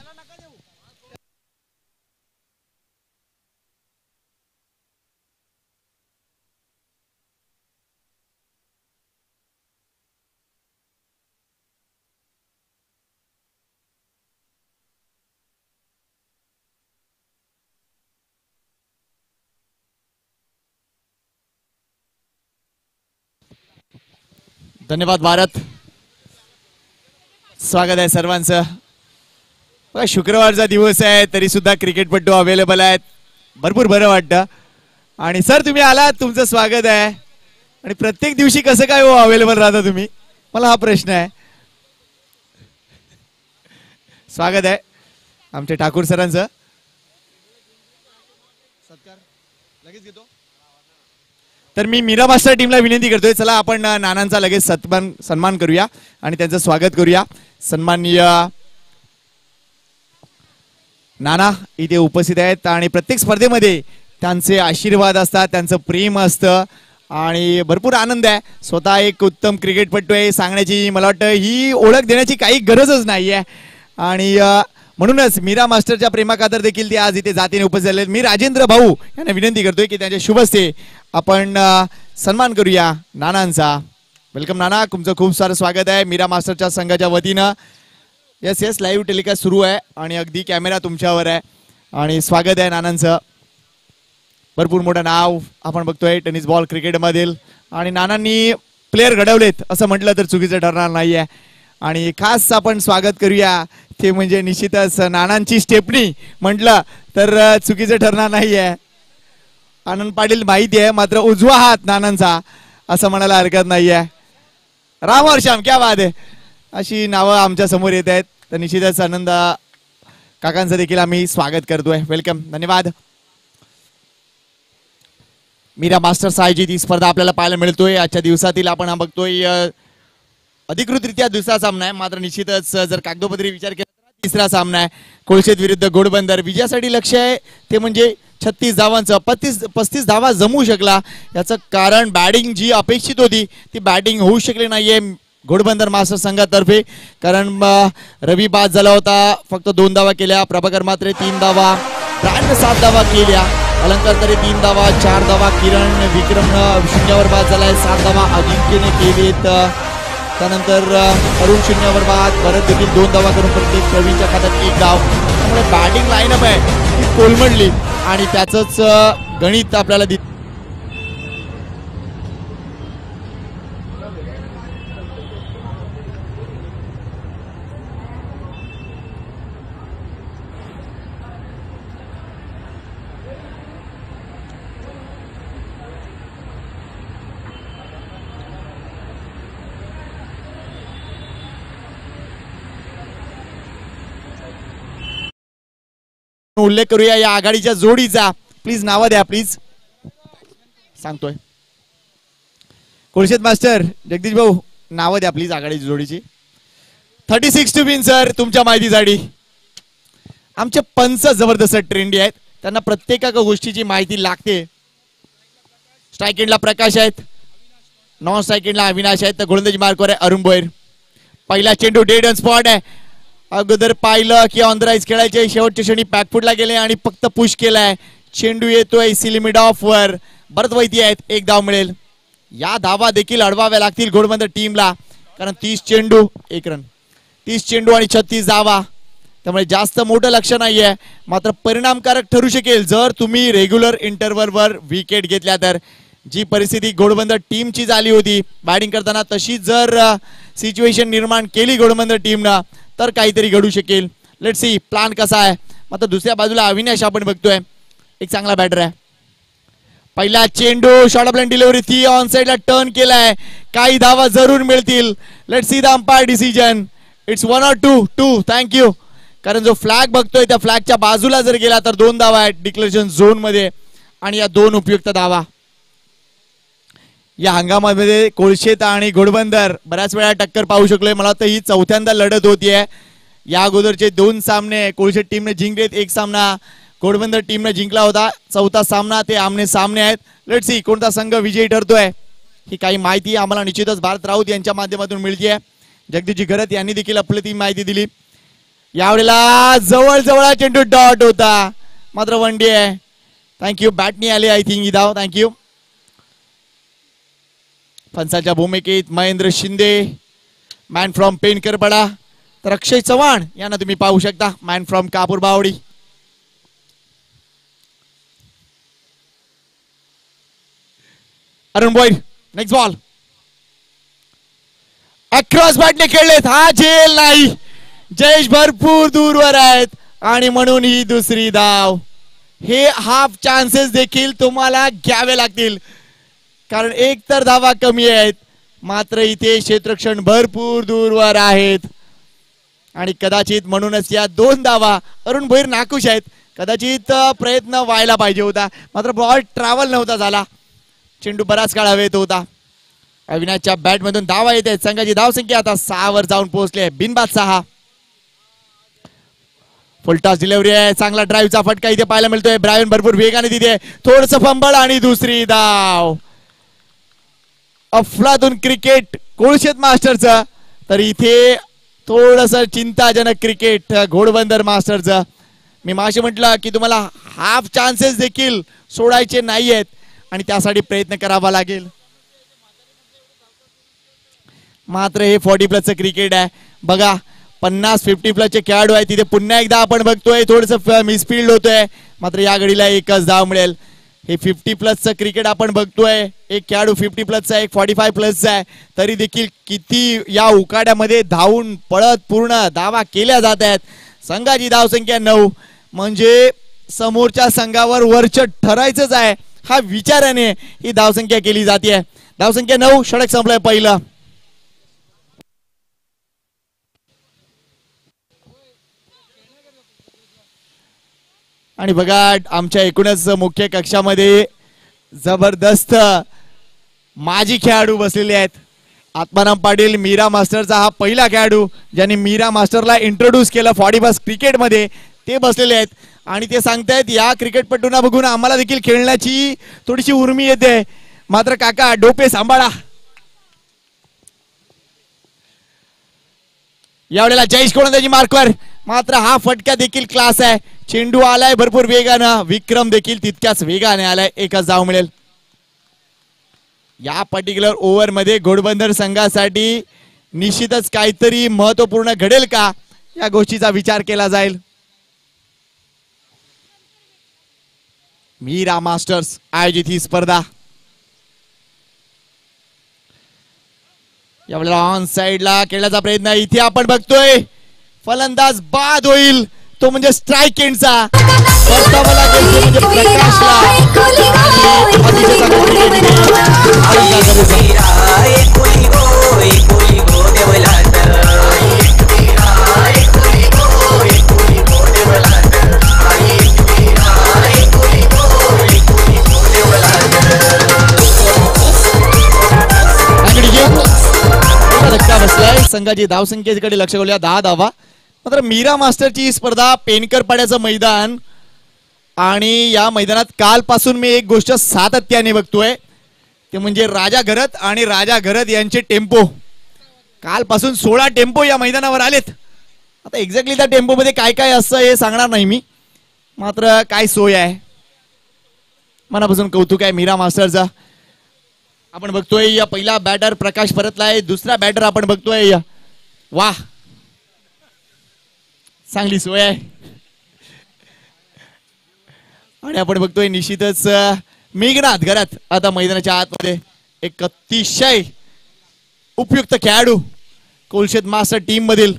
D: धन्यवाद भारत. स्वागत आहे सर्वांचं. बघा शुक्रवारचा दिवस आहे तरी सुद्धा क्रिकेटपटू अवेलेबल आहेत. भरपूर बरं वाटतं. आणि सर तुम्ही आलात, तुमचं स्वागत आहे. आणि प्रत्येक दिवशी कसं काय अवेलेबल राहता तुम्ही, मला हा प्रश्न आहे. स्वागत आहे आमच्या ठाकूर सरांचं. सत्कार लगेच घेतो. तर मी मीरा मास्टर टीमला विनंती करतोय, चला आपण नानांचा लगेच सन्मान करूया आणि त्यांचं स्वागत करूया. सन्माननीय नाना इथे उपस्थित आहेत आणि प्रत्येक स्पर्धेमध्ये त्यांचे आशीर्वाद असतात, त्यांचं प्रेम असतं आणि भरपूर आनंद आहे. स्वतः एक उत्तम क्रिकेटपटू आहे सांगण्याची मला वाटतं ही ओळख देण्याची काही गरजच नाही आहे. आणि म्हणूनच मीरा मास्टरच्या प्रेमाखातर देखील ते आज इथे जातीने उपस्थित झाले. मी राजेंद्र भाऊ यांना विनंती करतोय की त्यांच्या शुभ हस्ते आपण सन्मान करूया नानांचा. वेलकम नाना, तुमचं खूप सारं स्वागत आहे मीरा मास्टरच्या संघाच्या वतीनं. येस लाईव्ह टेलिकास्ट सुरू आहे आणि अगदी कॅमेरा तुमच्यावर आहे आणि स्वागत आहे नानांचं. भरपूर मोठं नाव आपण बघतोय टेनिस बॉल क्रिकेटमधील आणि नानांनी प्लेयर घडवलेत असं म्हटलं तर चुकीचं ठरणार नाही आहे. आणि खास आपण स्वागत करूया ते म्हणजे निश्चितच नानांची स्टेपनी म्हटलं तर चुकीचं ठरणार नाही आहे. आनंद पाटील माहिती आहे मात्र उजवा हात नानांचा असं म्हणायला हरकत नाही आहे. राम और श्याम क्या बात आहे अशी नावं आमच्या समोर येत आहेत. तर निश्चितच आनंद काकांचं देखील आम्ही स्वागत करतोय. वेलकम, धन्यवाद. मीरा मास्टर्स आयोजित ही स्पर्धा आपल्याला पाहायला मिळतोय. आजच्या दिवसातील आपण बघतोय अधिकृतरित्या दुसरा सामना आहे, मात्र निश्चितच जर कागदोपत्री विचार केला तर तिसरा सामना आहे. कोळशेत विरुद्ध घोडबंदर. विजयासाठी लक्ष्य आहे ते म्हणजे 36 धावांचं. 35 धावा जमू शकला याचं कारण बॅटिंग जी अपेक्षित होती ती बॅटिंग होऊ शकली नाहीये घोडबंदर मास्टर संघातर्फे. कारण रवी बाद झाला होता, फक्त 2 धावा केल्या. प्रभाकर मात्रे 3 धावा, ब्रँड 7 धावा केल्या. अलंकार तरी 3 धावा, 4 धावा किरण. विक्रम शून्यावर बाद झालाय, 7 धावा अजिंक्यने केलीत. त्यानंतर अरुण शून्यावर बाद, भरत देखील 2 धावा करून प्रत्येक प्रवीणच्या खात्यात 1 धाव. त्यामुळे बॅटिंग लाईनअप आहे ती कोलमडली आणि त्याचंच गणित आपल्याला दिसतं. उल्लेख करूया या आघाडीच्या जोडीचा. प्लीज नावं द्या, प्लीज. सांगतोय कोळशेत मास्टर जगदीश भाऊ, नावं द्या प्लीज आघाडीच्या जोडीची. 36 टू विन सर. तुमच्या माहितीसाठी आमचे पंच जबरदस्त ट्रेंडी आहेत, त्यांना प्रत्येका गोष्टीची माहिती लागते. स्ट्राईक एंडला प्रकाश आहेत, नॉन स्ट्राईक एंडला अविनाश आहेत, तर गोलंदाजी मार्कवर आहे अरुण भोयर. पहिला चेंडू डेड ऑन स्पॉट आहे. अगोदर पाहिलं की ऑन द राईज खेळायचे, शेवटच्या क्षणी बॅकफुटला गेले आणि फक्त पुश केलाय. चेंडू येतोय सी लिमिट ऑफ वर. बरत वैती आहेत, 1 धाव मिळेल. या धावा देखील अडवाव्या लागतील घोडबंदर टीमला, कारण 30 चेंडू 1 रन, 30 चेंडू आणि 36 धावा. त्यामुळे जास्त मोठं लक्ष नाहीये, मात्र परिणामकारक ठरू शकेल जर तुम्ही रेग्युलर इंटरव्हलवर विकेट घेतल्या तर. जी परिस्थिती घोडबंदर टीमची झाली होती बॅटिंग करताना, तशी जर सिच्युएशन निर्माण केली घोडबंदर टीमनं तर काहीतरी घडू शकेल. लेट्स सी प्लान कसा आहे. मात्र दुसऱ्या बाजूला अविनाश आपण बघतोय, एक चांगला बॅटर आहे. पहिला चेंडू शॉर्ट ऑफ लाईन डिलिव्हरी थी ऑन साइडला टर्न केलाय, काही धावा जरूर मिळतील. Let's see the umpire decision. It's 1 or 2. Thank you. कारण जो फ्लॅग बघतोय त्या फ्लॅगच्या बाजूला जर गेला तर 2 धावा आहेत डिक्लेरेशन झोन मध्ये आणि या 2 उपयुक्त धावा. या हंगामामध्ये कोळशेत आणि घोडबंदर बऱ्याच वेळा टक्कर पाहू शकलोय. मला वाटतं ही 4थ्यांदा लढत होतीये. या अगोदरचे 2 सामने कोळशेत टीमने जिंकलेत, 1 सामना घोडबंदर टीमने जिंकला होता. 4था सामना ते आमने सामने आहेत. लेट्स सी कोणता संघ विजयी ठरतोय. ही काही माहिती आम्हाला निश्चितच भारत राऊत यांच्या माध्यमातून मिळतीये. जगदीशजी घरत यांनी देखील अप्रतिम माहिती दिली. यावेळेला जवळ चेंडू डॉट होता, मात्र वनडे आहे. थँक्यू. बॅटनी आले आय थिंक ही धाव. थँक्यू. फणसाच्या भूमिकेत महेंद्र शिंदे, मॅन फ्रॉम पेनकरपडा, तर अक्षय चव्हाण यांना तुम्ही पाहू शकता, man from Kapur Bawdi. Arun Bhoyar next ball. Across बॅटने खेळलेत, हा झेल नाही. जयेश भरपूर दूरवर आहेत आणि म्हणून ही दुसरी धाव. हे हाफ चान्सेस देखील तुम्हाला घ्यावे लागतील, कारण 1 तर धावा कमी आहेत, मात्र इथे क्षेत्रक्षण भरपूर दूरवर आहेत आणि कदाचित म्हणूनच या 2 धावा. अरुण भोयर नाखुश आहेत, कदाचित प्रयत्न व्हायला पाहिजे होता, मात्र बॉल ट्रॅव्हल नव्हता झाला. चेंडू बराच काळ हवेत होता. अविनाशच्या बॅट मधून धावा येत आहेत. संघाची धावसंख्या आता 6 वर जाऊन पोहोचली आहे. बिनबाद 6. फुलटॉस डिलिव्हरी आहे, चांगला ड्राईव्हचा फटका इथे पाहायला मिळतोय. ब्रायन भरपूर वेगाने तिथे, थोडस फंबळ आणि दुसरी धाव. अफलातून क्रिकेट कोळशेत मास्टरचं, तर इथे थोडस चिंताजनक क्रिकेट घोडबंदर मास्टरचं. मी माशी म्हटलं की तुम्हाला हाफ चान्सेस देखील सोडायचे नाहीयेत आणि त्यासाठी प्रयत्न करावा लागेल. मात्र हे 40+ क्रिकेट आहे. बघा 50-50+ खेळाडू आहे तिथे. पुन्हा एकदा आपण बघतोय थोडस मिसफिल्ड होतोय, मात्र या घडीला 1च धाव मिळेल. हे 50+ क्रिकेट आपण बघतोय. एक खेळाडू 50+ आहे, एक 45+ आहे, तरी देखील किती या उकाड्यामध्ये धावून पळत पूर्ण धावा केल्या जात आहेत. संघाची धावसंख्या 9, म्हणजे समोरच्या संघावर वरचढ ठरायचंच आहे हा विचाराने ही धावसंख्या केली जाते. धावसंख्या 9. षटक संपलंय पहिलं. आणि बघा आमच्या एकूणच मुख्य कक्षामध्ये जबरदस्त माजी खेळाडू बसलेले आहेत. आत्माराम पाटील मीरा मास्टरचा हा पहिला खेळाडू ज्यांनी मीरा मास्टरला इंट्रोड्यूस केलं 40 क्रिकेट मध्ये, ते बसलेले आहेत आणि ते सांगतायत या क्रिकेटपटूंना बघून आम्हाला देखील खेळण्याची थोडीशी उर्मी येते. मात्र काका डोपे सांभाळा. यावेळेला जयेश गोलंदाजी मार्कवर, मात्र हा फटका देखील क्लास आहे. चेंडू आलाय भरपूर वेगानं, विक्रम देखील तितक्याच वेगाने आलाय. एकच धाव मिळेल. या पर्टिक्युलर ओव्हर मध्ये घोडबंदर संघासाठी निश्चितच काहीतरी महत्वपूर्ण घडेल का, या गोष्टीचा विचार केला जाईल. मीरा मास्टर्स आयोजित ही स्पर्धा. यावेळेला ऑन साइडला खेळण्याचा प्रयत्न. इथे आपण बघतोय फलंदाज बाद होईल, तो म्हणजे स्ट्राईक एंडचा. परतावाला गेला म्हणजे प्रकाशला. धक्का बसलाय. संघाची धावसंख्येकडे लक्ष घालूया. 10 धावा. मात्र मीरा मास्टरची स्पर्धा पेनकर पाड्याचं मैदान आणि या मैदानात कालपासून मी एक गोष्ट सातत्याने बघतोय, ते म्हणजे राजा घरत आणि राजा घरत यांचे टेम्पो. कालपासून 16 टेम्पो या मैदानावर आलेत. आता एक्झॅक्टली त्या टेम्पो मध्ये काय काय असं हे सांगणार नाही मी, मात्र काय सोय आहे. मनापासून कौतुक आहे मीरा मास्टरचा. आपण बघतोय या पहिला बॅटर प्रकाश परतलाय. दुसरा बॅटर आपण बघतोय, वाह चांगली सोय आहे. आणि आपण बघतोय निश्चितच मेघनाथ घरात आता मैदानाच्या आतमध्ये एक अतिशय उपयुक्त खेळाडू, कोलशेत मास्टर टीम मधील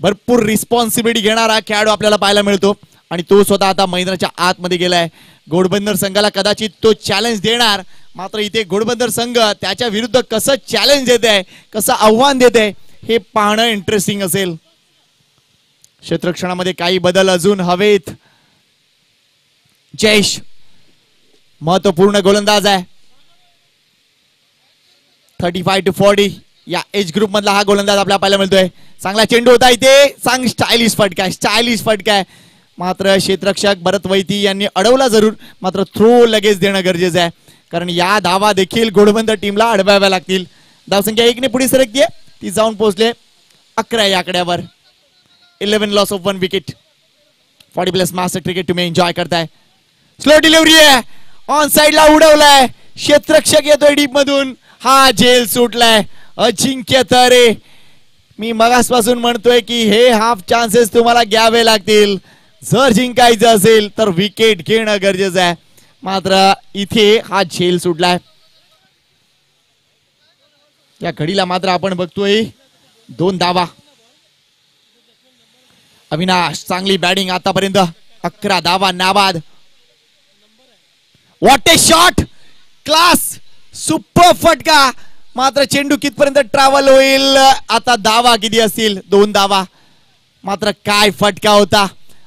D: भरपूर रिस्पॉन्सिबिलिटी घेणारा खेळाडू आपल्याला पाहायला मिळतो आणि तो स्वतः आता मैदानाच्या आतमध्ये गेलाय. घोडबंदर संघाला कदाचित तो चॅलेंज देणार, मात्र इथे घोडबंदर संघ त्याच्या विरुद्ध कसं चॅलेंज देत आहे, कसं आव्हान देत आहे हे पाहणं इंटरेस्टिंग असेल. क्षेत्ररक्षणामध्ये काही बदल अजून हवेत. जयेश महत्वपूर्ण गोलंदाज आहे. 35 to 40 या एज ग्रुप मधला हा गोलंदाज आपल्याला पाहायला मिळतोय. चांगला चेंडू होता इथे, चांग स्टायलिश फटका आहे. मात्र क्षेत्ररक्षक भरत वैती यांनी अडवला जरूर, मात्र थ्रो लगेच देणं गरजेचं आहे, कारण या धावा देखील घोडबंदर टीमला अडवाव्या लागतील. धावसंख्या 1 ने पुढे सरकतीये, ती जाऊन पोहोचले 11 या आकड्यावर. 11 loss of 1 wicket. 40+ master cricket तुम्ही एन्जॉय करताय. स्लो डिलिव्हरी आहे, ऑन साइडला उडवलाय. क्षेत्ररक्षक येतोय डीप मधून, हा झेल सुटलाय. अजिंक्य तरे, मी मगासपासून म्हणतोय की हे हाफ चान्सेस तुम्हाला घ्यावे लागतील. जर जिंकायचं असेल तर विकेट घेणं गरजेचं आहे, मात्र इथे हा झेल सुटलाय. या घडीला मात्र आपण बघतोय 2 धावा. अविनाश चांगली बॅटिंग आतापर्यंत. 11 धावा नाबाद. What A shot, class, super फटका. मात्र चेंडू कितपर्यंत ट्रॅव्हल होईल, आता धावा किती असतील? 2 धावा. मात्र काय फटका होता,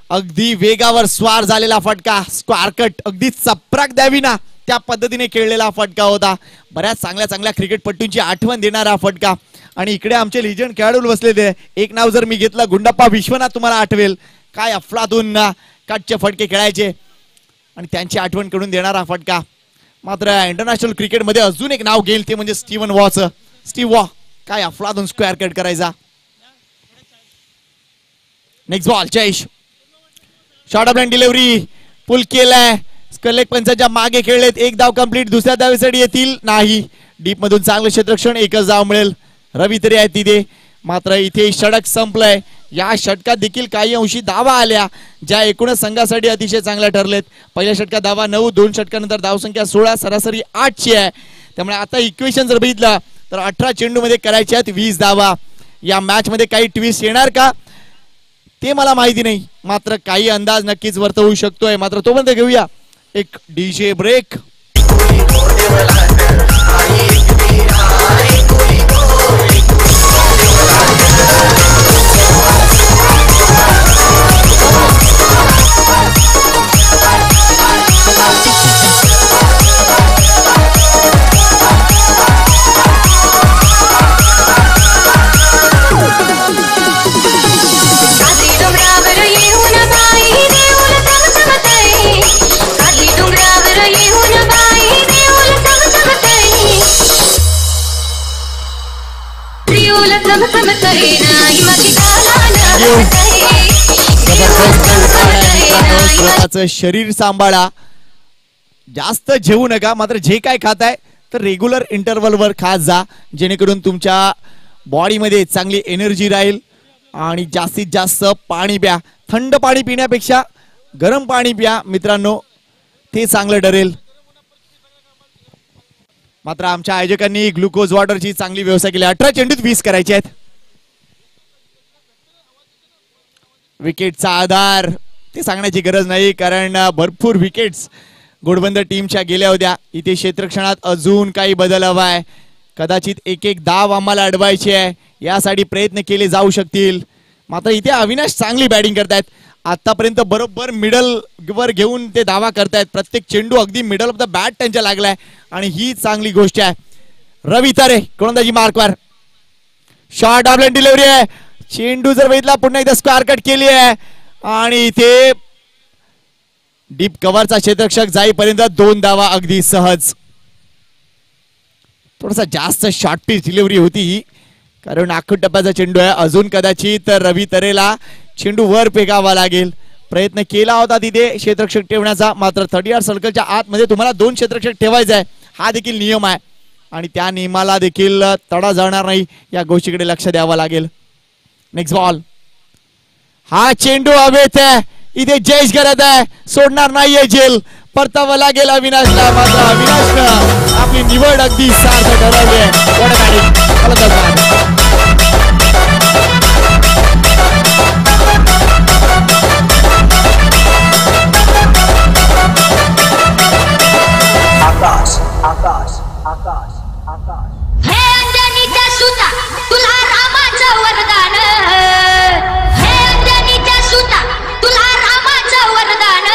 D: अगदी वेगावर स्वार झालेला फटका. स्क्वारकट अगदी चपराक द्यावी ना त्या पद्धतीने खेळलेला फटका होता. बऱ्याच चांगल्या क्रिकेटपटूंची आठवण देणारा फटका. आणि इकडे आमचे लिजंड खेळाडू बसलेले. एक नाव जर मी घेतलं, गुंडप्पा विश्वनाथ तुम्हाला आठवेल. काय अफलातून कटचे फटके खेळायचे आणि त्यांची आठवण करून देणारा फटका. मात्र इंटरनॅशनल क्रिकेटमध्ये अजून एक नाव घेईल, ते म्हणजे स्टीव्हन वॉचं. स्टीव्ह वॉ काय अफलातून स्क्वेअर कट करायचा. Next ball Jayesh. Short of delivery, pull केलाय. स्कलेक पंचाच्या मागे खेळलेत. 1 धाव कंप्लीट. दुसऱ्या धावेसाठी येतील नाही. डीप मधून चांगलं क्षेत्ररक्षण, 1च धाव मिळेल. रवी तरी आहे तिथे. मात्र इथे षटक संपलंय. या षटकात देखील काही अंशी धावा आल्या, ज्या एकूणच संघासाठी अतिशय चांगल्या ठरलेत. पहिल्या षटकात धावा 9, 2 षटकानंतर धावसंख्या 16, सरासरी 8ची आहे. त्यामुळे आता इक्वेशन जर बघितलं तर 18 चेंडू मध्ये करायच्या आहेत 20 धावा. या मॅच मध्ये काही ट्विस्ट येणार का ते मला माहिती नाही, मात्र काही अंदाज नक्कीच वर्तवू शकतोय. मात्र तोपर्यंत घेऊया एक डीजे ब्रेक. स्वतःचं शरीर सांभाळा, जास्त जेवू नका, मात्र जे काय खाताय तर रेग्युलर इंटरव्हलवर खात जा, जेणेकरून तुमच्या बॉडीमध्ये चांगली एनर्जी राहील. आणि जास्तीत जास्त पाणी प्या. थंड पाणी पिण्यापेक्षा गरम पाणी प्या मित्रांनो, ते चांगलं ठरेल. मात्र आमच्या आयोजकांनी ग्लुकोज वॉटरची चांगली व्यवस्था केली. 18 चेंडूत 20 करायचे आहेत. विकेटचा आधार ते सांगण्याची गरज नाही, कारण भरपूर विकेट्स घोडबंदर टीमच्या गेल्या होत्या. इथे क्षेत्ररक्षणात अजून काही बदल हवाय. कदाचित एक धाव आम्हाला अडवायची आहे, यासाठी प्रयत्न केले जाऊ शकतील. मात्र इथे अविनाश चांगली बॅटिंग करतायत. आतापर्यंत बरोबर मिडल वर घेऊन ते धावा करतायत. प्रत्येक चेंडू अगदी मिडल ऑफ द बॅट त्यांच्या लागलाय आणि ही चांगली गोष्ट आहे. रवी तारे गोलंदाजी मार्कवर, शॉर्ट ऑफलाईन डिलिव्हरी आहे. चेंडू जर बघितला पुन्हा एकदा स्क्वेअर कट केली आहे आणि इथे डीप कव्हरचा क्षेत्ररक्षक जाईपर्यंत 2 धावा अगदी सहज. थोडासा जास्त शॉर्ट पिच डिलिव्हरी होती, कारण आखूड टप्प्याचा चेंडू आहे. अजून कदाचित रवी तरेला चेंडू वर फेकावा लागेल. प्रयत्न केला होता तिथे क्षेत्ररक्षक ठेवण्याचा, मात्र 30 सर्कलच्या आतमध्ये तुम्हाला 2 क्षेत्ररक्षक ठेवायचा आहे, हा देखील नियम आहे आणि त्या नियमाला देखील तडा जाणार नाही, या गोष्टीकडे लक्ष द्यावं लागेल. नेक्स्ट बॉल, हा चेंडू हवेत आहे. इथे जयेश करत आहे, सोडणार नाहीये जेल. परतावं लागेल अविनाशला, मात्र अविनाशनं आपली निवड अगदी सार्थ ठरवली आहे.
B: आकाश आकाश आकाश आकाश
E: हे अंजनीच्या सुता तुला रामाचं वरदान, हे अंजनीच्या सुता तुला रामाचं वरदान.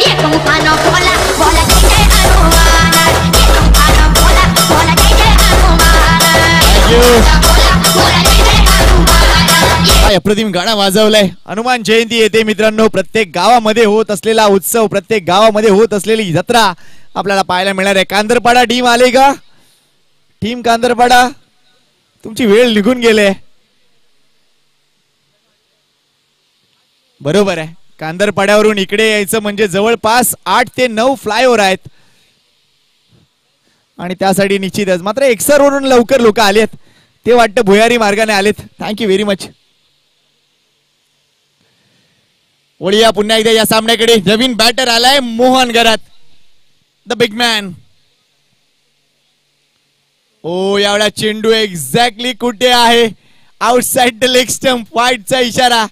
E: एक मुखानं बोला बोला जय जय हनुमान, एक मुखानं बोला बोला जय जय हनुमान, बोला बोला जय जय हनुमान.
D: अप्रतिम गाणं वाजवलंय. हनुमान जयंती येते मित्रांनो. प्रत्येक गावामध्ये होत असलेला उत्सव, प्रत्येक गावामध्ये होत असलेली जत्रा आपल्याला पाहायला मिळणार आहे. कांदरपाडा टीम आले का? टीम कांदरपाडा, तुमची वेळ निघून गेले. बरोबर आहे, कांदरपाड्यावरून इकडे यायचं म्हणजे जवळपास 8 ते 9 फ्लायओव्हर आहेत आणि त्यासाठी निश्चितच. मात्र एक्सर वरून लवकर लोक आलेत, ते वाटतं भुयारी मार्गाने आलेत. Thank you very much. वळूया पुन्हा एकदा या सामन्याकडे. नवीन बॅटर आलाय मोहन घरात, द बिग मॅन. ओ यावेळा चेंडू एक्झॅक्टली कुठे आहे? आउटसाइड द लेग स्टंप, वाईटचा इशारा.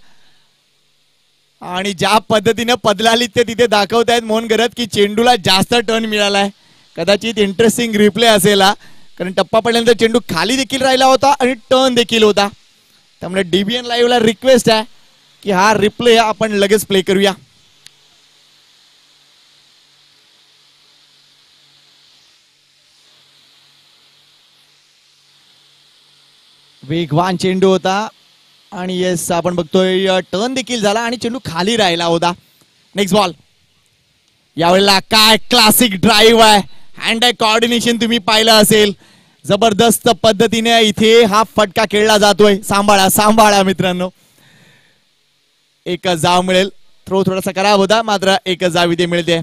D: आणि ज्या पद्धतीने पदलालीत ते तिथे दाखवतायत मोहन घरात की चेंडूला जास्त टर्न मिळालाय. कदाचित इंटरेस्टिंग रिप्ले असेल, कारण टप्पा पडल्यानंतर चेंडू खाली देखील राहिला होता आणि टर्न देखील होता. त्यामुळे डीबीएन लाईव्हला रिक्वेस्ट आहे की हा रिप्ले आपण लगेच प्ले करूया. वेगवान चेंडू होता आणि येस आपण बघतोय टर्न देखील झाला आणि चेंडू खाली राहिला होता. नेक्स्ट बॉल, यावेळेला काय क्लासिक ड्राईव्ह आहे. हँड आय कॉर्डिनेशन तुम्ही पाहिलं असेल. जबरदस्त पद्धतीने इथे हा फटका खेळला जातोय. सांभाळा सांभाळा मित्रांनो. एकच जाव मिळेल. थ्रो थोडासा खराब होता, मात्र एकच जाव इथे मिळते.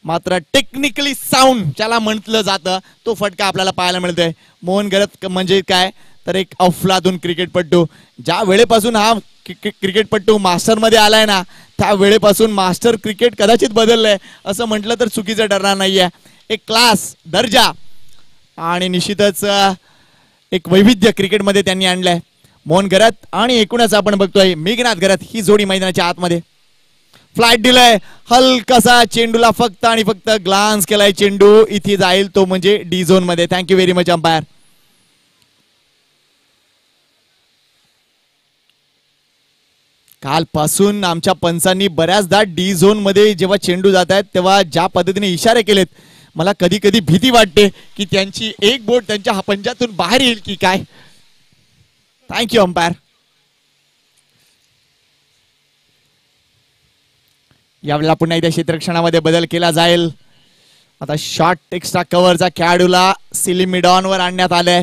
D: मात्र टेक्निकली साऊंड ज्याला म्हटलं जातं तो फटका आपल्याला पाहायला मिळतोय. मोहन घरत म्हणजे काय तर एक अफलातून क्रिकेटपटू. ज्या वेळेपासून हा क्रिकेटपटू मास्टर मध्ये आलाय ना, त्या वेळेपासून मास्टर क्रिकेट कदाचित बदललंय असं म्हटलं तर चुकीचं ठरणार नाहीये. एक क्लास, दर्जा आणि निश्चितच एक वैविध्य क्रिकेटमध्ये त्यांनी आणलंय. मोहन घरात आणि एकूणच आपण बघतोय मेघनाथ घरात ही जोडी मैदानाच्या आतमध्ये. फ्लाइट दिलाय, हलकासा चेंडूला फक्त आणि फक्त ग्लान्स केलाय. चेंडू इथे जाईल तो म्हणजे डी झोन मध्ये. Thank you very much umpire. कालपासून आमच्या पंचांनी बऱ्याचदा डी झोन मध्ये जेव्हा चेंडू जात आहेत तेव्हा ज्या पद्धतीने इशारे केलेत, मला कधी कधी भीती वाटते की त्यांची एक बोट त्यांच्या पंजातून बाहेर येईल की काय. Thank you umpire. यावेळेला पुन्हा एकदा क्षेत्ररक्षणामध्ये बदल केला जाईल. आता शॉर्ट एक्स्ट्रा कव्हरचा खेळाडूला सिलिमिडॉन वर आणण्यात आलंय.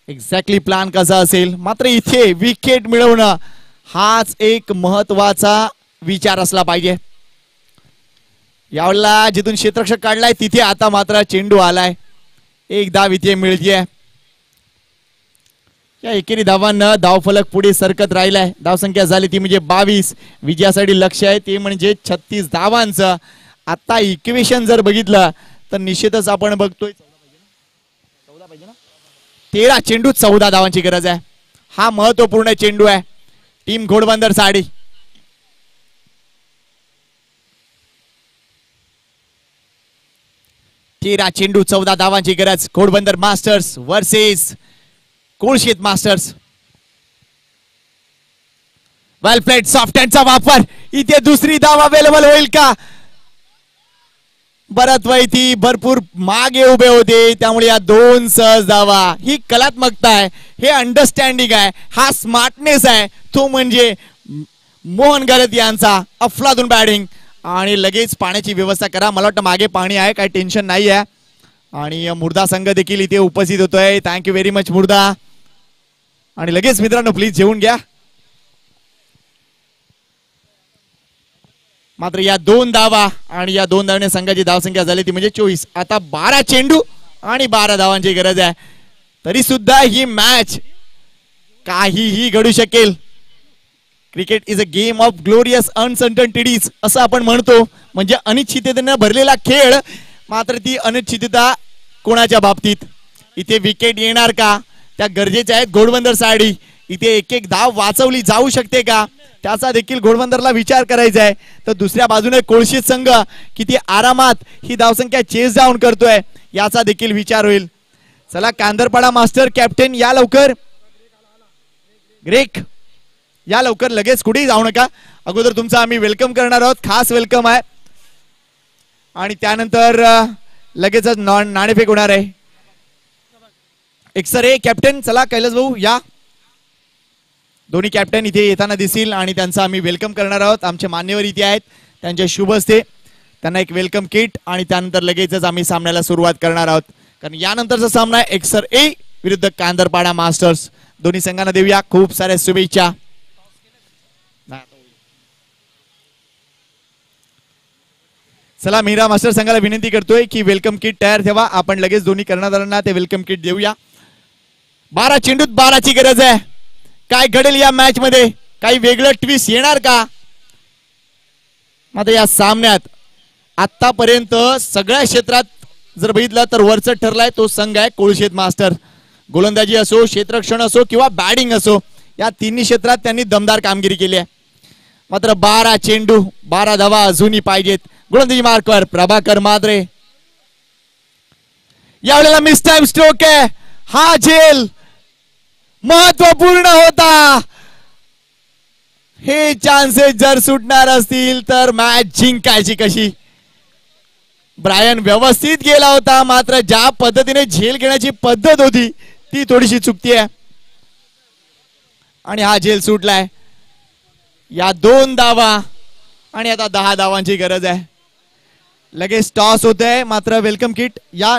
D: एक्झॅक्टली प्लॅन कसा असेल, मात्र इथे विकेट मिळवणं हाच एक महत्वाचा विचार असला पाहिजे. यावेळेला जिथून क्षेत्ररक्षक काढलाय तिथे आता मात्र चेंडू आलाय. एक धाव इथे मिळतीये. या एकेरी धावांना धावफलक पुढे सरकत राहिलाय. धावसंख्या झाली ती म्हणजे 22. विजयासाठी लक्ष आहे ते म्हणजे 36 धावांचं. आता इक्वेशन जर बघितलं तर निश्चितच आपण बघतोय 13 चेंडू 14 धावांची गरज आहे. हा महत्वपूर्ण चेंडू आहे टीम घोडबंदर साडी. तेरा चेंडू 14 धावांची गरज. Ghodbunder masters versus Kolshet masters. Well played. Soft हँडचा वापर. इथे दुसरी धाव अवेलेबल होईल का? बरत वैती भरपूर मागे उभे होते त्यामुळे या 2 सहज धावा. ही कलात्मकता आहे, हे अंडरस्टँडिंग आहे, हा स्मार्टनेस आहे. तो म्हणजे मोहन गरत यांचा अफलातून बॅटिंग. आणि लगेच पाण्याची व्यवस्था करा. मला वाटतं मागे पाणी आहे, काही टेन्शन नाही आहे. आणि मुर्दा संघ देखील इथे उपस्थित होतोय. थँक्यू व्हेरी मच मुर्दा. आणि लगेच मित्रांनो प्लीज जेवून घ्या. मात्र या 2 धावा आणि या 2 धावांनी संघाची धावसंख्या झाली ती म्हणजे 24. आता 12 चेंडू आणि 12 धावांची गरज आहे. तरी सुद्धा ही मॅच काहीही घडू शकेल. Cricket is a game of glorious uncertainties असं आपण म्हणतो. म्हणजे अनिश्चिततेने भरलेला खेळ. मात्र ती अनिश्चितता कोणाच्या बाबतीत? इथे विकेट येणार का? त्या गरजेच्या आहेत घोडबंदर साडी. इथे एक एक धाव वाचवली जाऊ शकते का त्याचा देखील घोडबंदरला विचार करायचा आहे. तर दुसऱ्या बाजूने कोळशीत संघ किती आरामात ही धावसंख्या चेस डाऊन करतोय याचा देखील विचार होईल. चला कांदरपाडा मास्टर कॅप्टन या लवकर. ग्रेक या लवकर. लगेच कुठेही जाऊ नका. अगोदर तुमचं आम्ही वेलकम करणार आहोत. खास वेलकम आहे. आणि त्यानंतर लगेचच नाणेफेक होणार आहे. X-ray captain. चला कैलास भाऊ या. दोन्ही कॅप्टन इथे येताना दिसतील आणि त्यांचं आम्ही वेलकम करणार आहोत. आमचे मान्यवर इथे आहेत. त्यांच्या शुभ हस्ते त्यांना एक वेलकम किट आणि त्यानंतर लगेचच आम्ही सामन्याला सुरुवात करणार आहोत. कारण यानंतरचा सामना आहे एक्सर ए विरुद्ध कांदरपाडा मास्टर्स. दोन्ही संघांना देऊया खूप साऱ्या शुभेच्छा. चला मीरा मास्टर संघाला विनंती करतोय की वेलकम किट तयार ठेवा. आपण लगेच दोन्ही कर्णधारांना ते वेलकम किट देऊया. 12 चेंडूत 12ची गरज आहे. काय घडेल या मॅच मध्ये? काही वेगळं ट्विस्ट येणार का? मात्र या सामन्यात आतापर्यंत सगळ्या क्षेत्रात जर बघितलं तर वरचढ ठरलाय तो संघ आहे कोळशेत मास्टर. गोलंदाजी असो, क्षेत्ररक्षण असो किंवा बॅटिंग असो, या तिन्ही क्षेत्रात त्यांनी दमदार कामगिरी केली आहे. मात्र 12 चेंडू 12 धावा अजूनही पाहिजेत. गोलंदाजी मार्कवर प्रभाकर माद्रे. यावेळेला मिस टाइम स्ट्रोक आहे. हा झेल महत्वपूर्ण होता. हे चान्सेस जर सुटणार असतील तर मॅच जिंकायची कशी? ब्रायन व्यवस्थित गेला होता मात्र ज्या पद्धतीने झेल घेण्याची पद्धत होती ती थोडीशी चुकतीये आणि हा झेल सुटलाय. या 2 धावा आणि आता 10 धावांची गरज आहे. लगेच टॉस होतंय मात्र वेलकम किट या.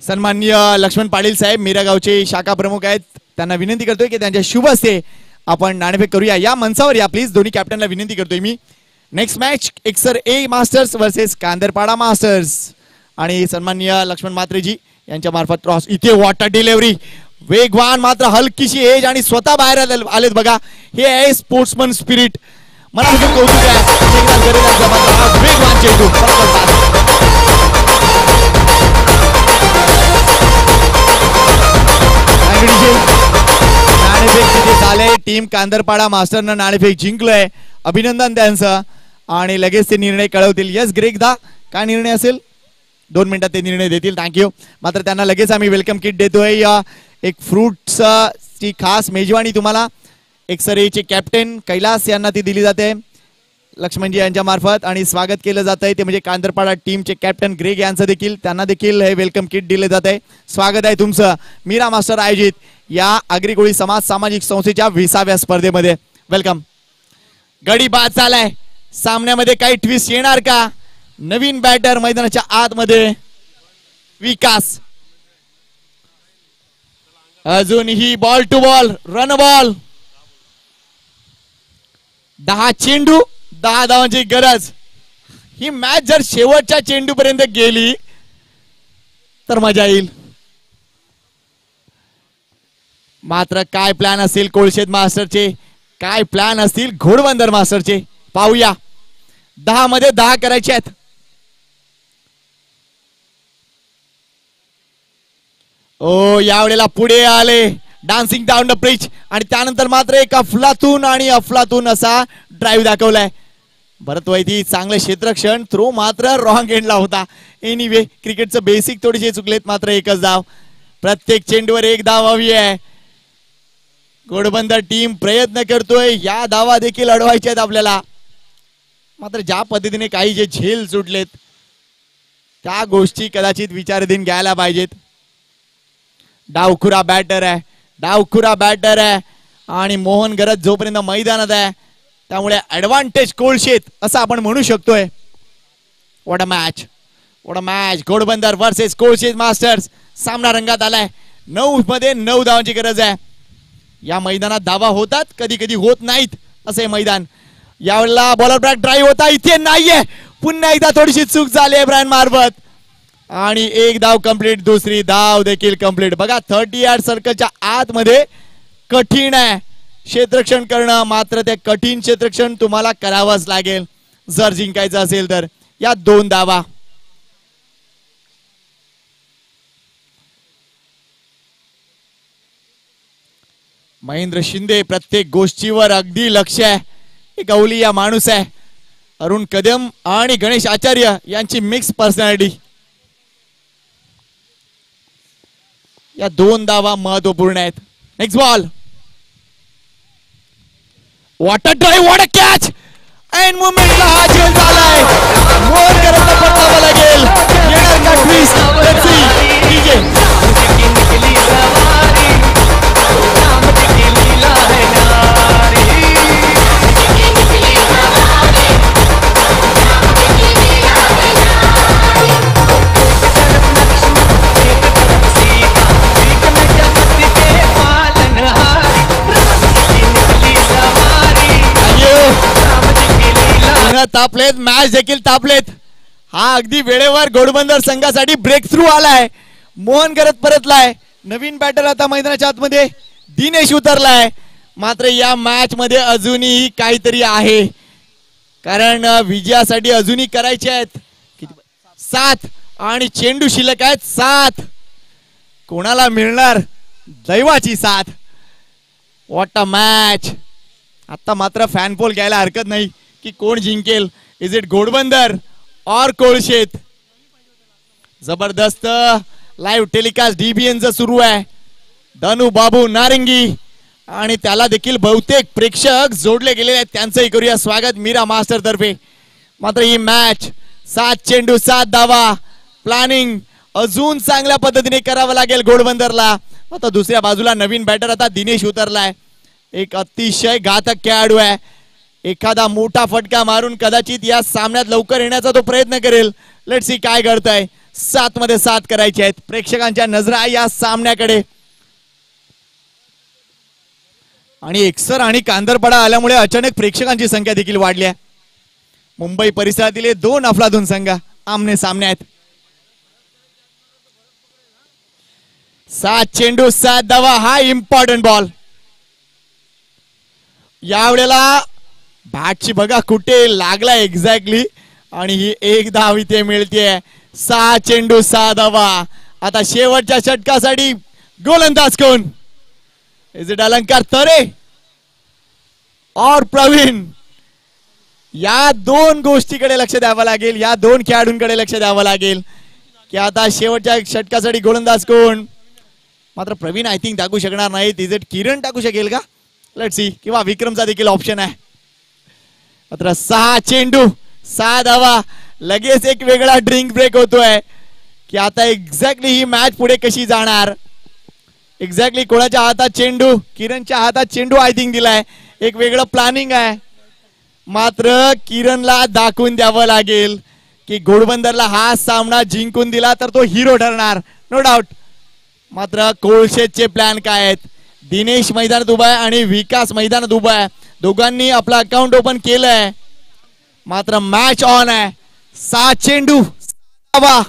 D: सन्माननीय लक्ष्मण पाटील साहेब मीरा गावचे शाखा प्रमुख आहेत. त्यांना विनंती करतोय की त्यांच्या शुभ हस्ते आपण नाणेफेक करूया. या मंचावर या प्लीज. दोन्ही कॅप्टनला विनंती करतोय मी. Next match Eksar A masters versus Kandarpada masters. आणि सन्माननीय लक्ष्मण म्हात्रेजी यांच्या मार्फत क्रॉस. इथे वॉटर डिलिव्हरी वेगवान मात्र हलकीशी एज आणि स्वतः बाहेर आलेत बघा. हे आहे स्पोर्ट्समन स्पिरिट. मला कौतुक आहे. वेगवान चेंडू नाणेफेक तिथे झाले. टीम कांदरपाडा मास्टरनं नाणेफेक जिंकलंय. अभिनंदन त्यांचं. आणि लगेच ते निर्णय कळवतील. यस ग्रेकदा काय निर्णय असेल? 2 मिनिटात ते निर्णय देतील. थँक्यू. मात्र त्यांना लगेच आम्ही वेलकम किट देतोय. एक फ्रूट्स ची खास मेजवानी तुम्हाला एक्सर एचे कॅप्टन कैलास यांना ती दिली जाते लक्ष्मणजी यांच्या मार्फत. आणि स्वागत केलं जात आहे ते म्हणजे कांदरपाडा टीमचे कॅप्टन ग्रेग यांचं देखील. त्यांना देखील हे वेलकम किट दिले जात आहे. स्वागत आहे तुमचं मीरा मास्टर आयोजित या आगरी समाज सामाजिक संस्थेच्या 20व्या स्पर्धेमध्ये. वेलकम. गडी बाद झालाय. सामन्यामध्ये काही ट्विस्ट येणार का? नवीन बॅटर मैदानाच्या आतमध्ये विकास. अजूनही ball to ball, run ball. 10 चेंडू 10 धावांची गरज. ही मॅच जर शेवटच्या चेंडू पर्यंत गेली तर मजा येईल. मात्र काय प्लॅन असतील कोळशेत मास्टरचे, काय प्लॅन असतील घोडबंदर मास्टरचे, पाहूया. 10 मध्ये 10 करायचे आहेत. ओ यावेळेला पुढे आले डान्सिंग डाऊन द ब्रिज आणि त्यानंतर मात्र एक अफलातून आणि अफलातून असा ड्राईव्ह दाखवलाय. भरत वैदी चांगलं क्षेत्ररक्षण, थ्रो मात्र रॉंग एंडला होता. एनिवे क्रिकेटचं बेसिक थोडेसे चुकलेत, मात्र एकच धाव. प्रत्येक चेंडूवर एक धाव हवी आहे. घोडबंदर टीम प्रयत्न करतोय, या धावा देखील अडवायच्या आहेत आपल्याला. मात्र ज्या पद्धतीने काही जे झेल सुटलेत त्या गोष्टी कदाचित विचाराधीन घ्यायला पाहिजेत. डावखुरा बॅटर आहे, डावखुरा बॅटर आहे आणि मोहन गरज जोपर्यंत मैदानात आहे त्यामुळे ऍडव्हान्टेज कोळशेत असं आपण म्हणू शकतोय. What a match, what a match. Ghodbunder versus Kolshet masters. सामना रंगात आलाय. 9 मध्ये 9 धावांची गरज आहे. या मैदानात धावा होतात, कधी कधी होत नाहीत असे मैदान. यावेळेला बॉलर ब्रॅक ड्राईव्ह होता, इथे नाहीये. पुन्हा एकदा थोडीशी चूक झाली आहे ब्रायन मार्फत आणि एक धाव कंप्लीट, दुसरी धाव देखील कंप्लीट. बघा 30 यार्ड सर्कलच्या आतमध्ये कठीण आहे क्षेत्ररक्षण करणं, मात्र ते कठीण क्षेत्ररक्षण तुम्हाला करावंच लागेल जर जिंकायचं असेल तर. या 2 धावा. महेंद्र शिंदे प्रत्येक गोष्टीवर अगदी लक्ष आहे. एक अवलिया माणूस आहे. अरुण कदम आणि गणेश आचार्य यांची मिक्स पर्सनॅलिटी. या 2 धावा महत्वपूर्ण आहेत. Next ball. What a drive, what a catch. End मुवमेंटला हा झेल झालाय. मोर करत पटावं लागेल. येणार का ट्विस्ट? Let's see. डीजे तापलेत, मॅच देखील तापलेत. हा अगदी वेळेवर घोडबंदर संघासाठी ब्रेक थ्रू आलाय. मोहन करत परतलाय. नवीन बॅटर आता मैदानाच्या आतमध्ये दिनेश उतरलाय. मात्र या मॅच मध्ये अजूनही काहीतरी आहे, कारण विजयासाठी अजूनही करायचे आहेत 7 आणि चेंडू शिल्लक आहेत 7. कोणाला मिळणार दैवाची साथ. What a match. आता मात्र फॅन पोल घ्यायला हरकत नाही की कोण जिंकेल. इज इट घोडबंदर और कोळशेत. जबरदस्त लाईव्ह टेलिकास्ट डीबीएन सुरू आहे. धनु बाबू नारंगी आणि त्याला देखील बहुतेक प्रेक्षक जोडले गेलेले आहेत. त्यांचंही करूया स्वागत मीरा मास्टर तर्फे. मात्र ही मॅच 7 चेंडू 7 धावा. प्लॅनिंग अजून चांगल्या पद्धतीने करावं लागेल घोडबंदरला. आता दुसऱ्या बाजूला नवीन बॅटर आता दिनेश उतरलाय. एक अतिशय घातक खेळाडू आहे. एखादा मोठा फटका मारून कदाचित या सामन्यात लवकर येण्याचा तो प्रयत्न करेल. लेट्स सी काय करताय. 7 मध्ये 7 करायचे आहेत. प्रेक्षकांच्या नजरा या सामन्याकडे. आणि एकसर आणि कांदरपडा आल्यामुळे अचानक प्रेक्षकांची संख्या देखील वाढली आहे. मुंबई परिसरातील 2 अफलातून संघ आमने सामने आहेत. 7 चेंडू 7 धावा. हा इम्पॉर्टंट बॉल. यावेळेला बॅटची बघा कुठे लागला एक्झॅक्टली आणि ही एक धाव इथे मिळते. 6 चेंडू 6 धावा. आता शेवटच्या षटकासाठी गोलंदाज कोण. इज इट अलंकार तरे और प्रवीण. या 2 गोष्टीकडे लक्ष द्यावं लागेल. या 2 खेळाडूंकडे लक्ष द्यावं लागेल की आता शेवटच्या षटकासाठी गोलंदाज कोण. मात्र प्रवीण आय थिंक टाकू शकणार नाहीत. इज इट किरण टाकू शकेल का. Let's see. किंवा विक्रमचा देखील ऑप्शन आहे. मात्र 6 चेंडू 6 धावा. लगेच एक वेगळा ड्रिंक ब्रेक होतोय की आता एक्झॅक्टली ही मॅच पुढे कशी जाणार. एक्झॅक्टली कोणाच्या हातात चेंडू. किरणच्या हातात चेंडू आय थिंक दिलाय. एक वेगळं प्लॅनिंग आहे. मात्र किरणला दाखवून द्यावं लागेल की घोडबंदरला हा सामना जिंकून दिला तर तो हिरो ठरणार. No doubt. मात्र कोळशेतचे प्लॅन काय आहेत? दिनेश मैदानात उभा आहे आणि विकास मैदानात उभा आहे. दोघांनी आपलं अकाउंट ओपन केलंय. मात्र मॅच ऑन आहे. 6 चेंडू 6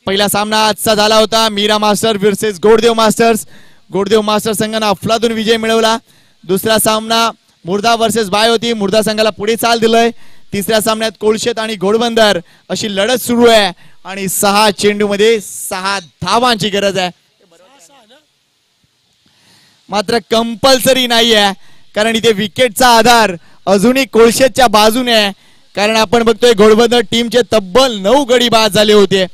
D: पहिला सामना आजचा झाला होता. Meera master versus Goddev masters. Goddev master संघाने अफलातून विजय मिळवला. दुसरा सामना मुर्दा वर्सेस बाय होती. मुर्दा संघाला पुढे चाल दिलंय. तिसऱ्या सामन्यात कोळशेत आणि घोडबंदर अशी लढत सुरू आहे आणि 6 चेंडू मध्ये 6 धावांची गरज आहे. मात्र कंपल्सरी नाही आहे कारण इथे विकेटचा आधार अजूनही कोळशेतच्या बाजूने आहे. कारण आपण बघतोय घोडबंदर टीमचे तब्बल 9 गडी बाद झाले होते.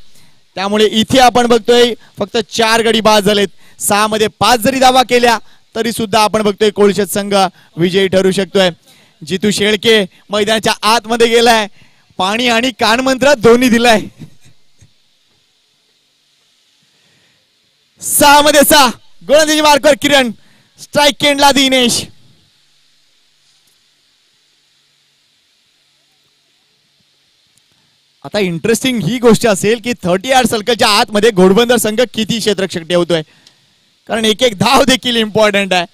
D: त्यामुळे इथे आपण बघतोय फक्त 4 गडी बाद झालेत. 6 मध्ये 5 जरी धावा केल्या तरी सुद्धा आपण बघतोय कोळशेत संघ विजयी ठरू शकतोय. जितू शेळके मैदानाच्या आतमध्ये गेलाय. पाणी आणि कानमंत्र दोन्ही दिलाय. 6 मध्ये 6 गोलंदाजी मार्कवर किरण. स्ट्राइक केंडला दिनेश. आता इंटरेस्टिंग ही गोष्ट असेल की 30 यार्ड सर्कलच्या आतमध्ये घोडबंदर संघ किती क्षेत्ररक्षक ठेवतोय कारण एक एक धाव देखील इम्पॉर्टंट आहे.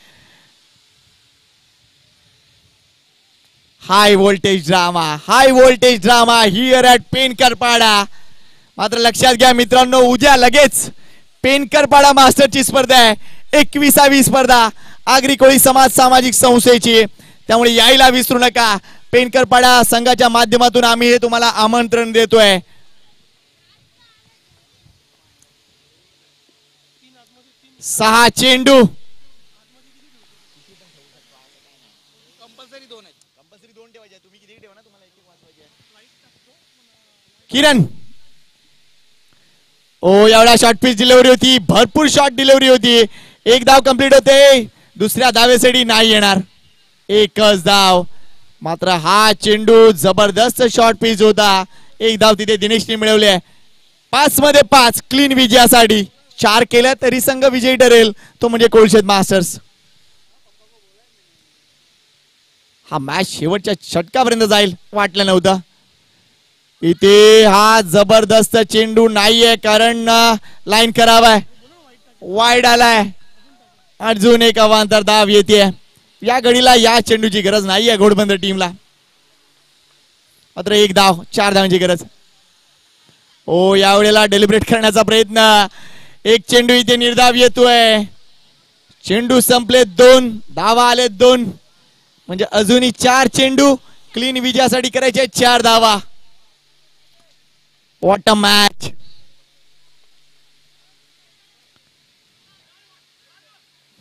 D: High voltage drama here at Penkarpada. मात्र लक्षात घ्या मित्रांनो, उद्या लगेच पेनकरपाडा मास्टरची स्पर्धा आहे. 21वी स्पर्धा आगरी कोळी समाज सामाजिक संस्थेची. त्यामुळे यायला विसरू नका. पेनकरपाडा संघाच्या माध्यमातून आम्ही हे तुम्हाला आमंत्रण देतोय. सहा चेंडू किरण. ओ एवढा शॉर्ट पिच डिलिव्हरी होती. भरपूर शॉर्ट डिलिव्हरी होती. एक धाव कंप्लीट होते. दुसऱ्या धावेसाठी नाही येणार. एकच धाव. मात्र हा चेंडू जबरदस्त शॉर्ट पिच होता. एक धाव तिथे दिनेशने मिळवले. 5 मध्ये 5 क्लीन विजयासाठी. 4 केल्या तरी संघ विजयी ठरेल तो म्हणजे कोळशेत मास्टर्स. हा मॅच शेवटच्या षटकापर्यंत जाईल वाटलं नव्हतं. इथे हा जबरदस्त चेंडू नाहीये कारण लाईन खराब आहे. वाईड आलाय. अजून एक अवांतर धाव येते. या घडीला या चेंडूची गरज नाहीये घोडबंदर टीमला. मात्र एक धाव 4 धावांची गरज. ओ यावेळेला डेलिब्रेट करण्याचा प्रयत्न. एक चेंडू इथे निर्धाव येतोय. चेंडू संपले 2 धावा आले 2 म्हणजे अजूनही 4 चेंडू क्लीन विजयासाठी करायचे 4 धावा. What a match.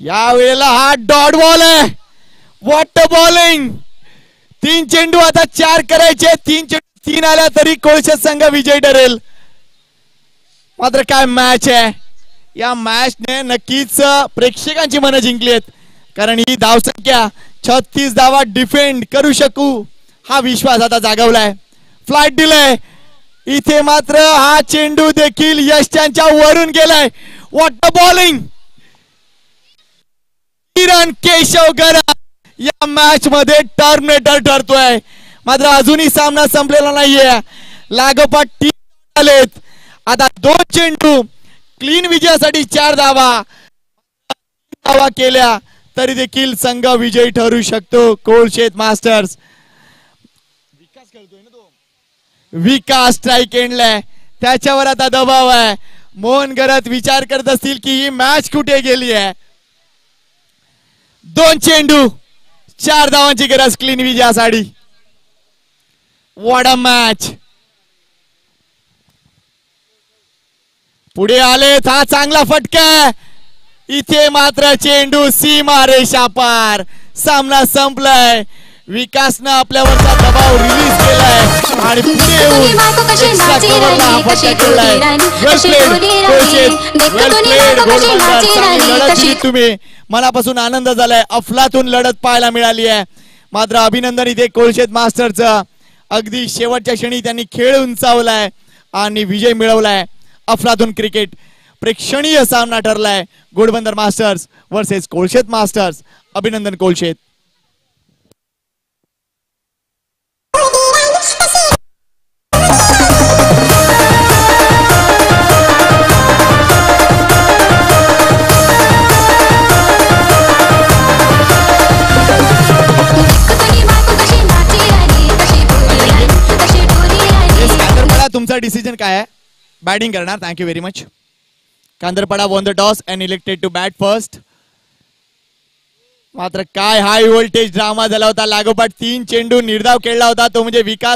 D: या वेळेला हा डॉट बॉल आहे. What a bowling. 3 चेंडू आता 4 करायचे. 3 चेंडू 3 आल्या तरी कोळशेत संघ विजयी ठरेल. मात्र काय मॅच आहे. या मॅचने नक्कीच प्रेक्षकांची मनं जिंकली आहेत कारण ही धावसंख्या 36 धावा डिफेंड करू शकू हा विश्वास आता जागवलाय. फ्लाइट दिलंय. इथे मात्र हा चेंडू देखील यष्टांच्या वरून गेलाय. What a bowling. Kiran Keshav गरा या मॅच मध्ये टर्मिनेटर ठरतोय. मात्र अजूनही सामना संपलेला नाहीये. लागोपाठ 3 आलेत. आता 2 चेंडू क्लीन विजयासाठी 4 धावा केल्या तरी देखील संघ विजयी ठरू शकतो कोळशेत मास्टर्स. विकास खेळतोय ना तो. विकास स्ट्राइक एंडलाय. त्याच्यावर आता दबाव आहे. मोहन गरत विचार करत असतील की ही मॅच कुठे गेली आहे. 2 चेंडू 4 धावांची गरज क्लीन विजयासाठी. What a match. पुढे आलेत. हा चांगला फटका. इथे मात्र चेंडू सीमा रेषा पार. सामना संपलाय. विकासनं आपल्यावरचा दबाव रिलीज केलाय आणि पुढे येऊन एक्स्ट्रा कव्हरला हा फटका केलाय. वेल प्लेड कोळशेत. वेल प्लेड घोडबंदर. चांगली लढत दिली तुम्ही. मनापासून आनंद झालाय. अफलातून लढत पाहायला मिळाली आहे. मात्र अभिनंदन इथे कोळशेत मास्टरचं. अगदी शेवटच्या क्षणी त्यांनी खेळ उंचावलाय आणि विजय मिळवलाय. अफलातून क्रिकेट प्रेक्षणीय सामना ठरलाय. Ghodbunder masters versus Kolshet masters. अभिनंदन कोळशेत. तुमचा डिसिजन काय आहे? बॅटिंग करणार. Thank you very much. Kandarpada won the toss and elected to bat first. मात्र काय हाय व्होल्टेज ड्रामा झाला होता. लागोपाठ 3 चेंडू निर्धाव खेळला होता तो म्हणजे विकास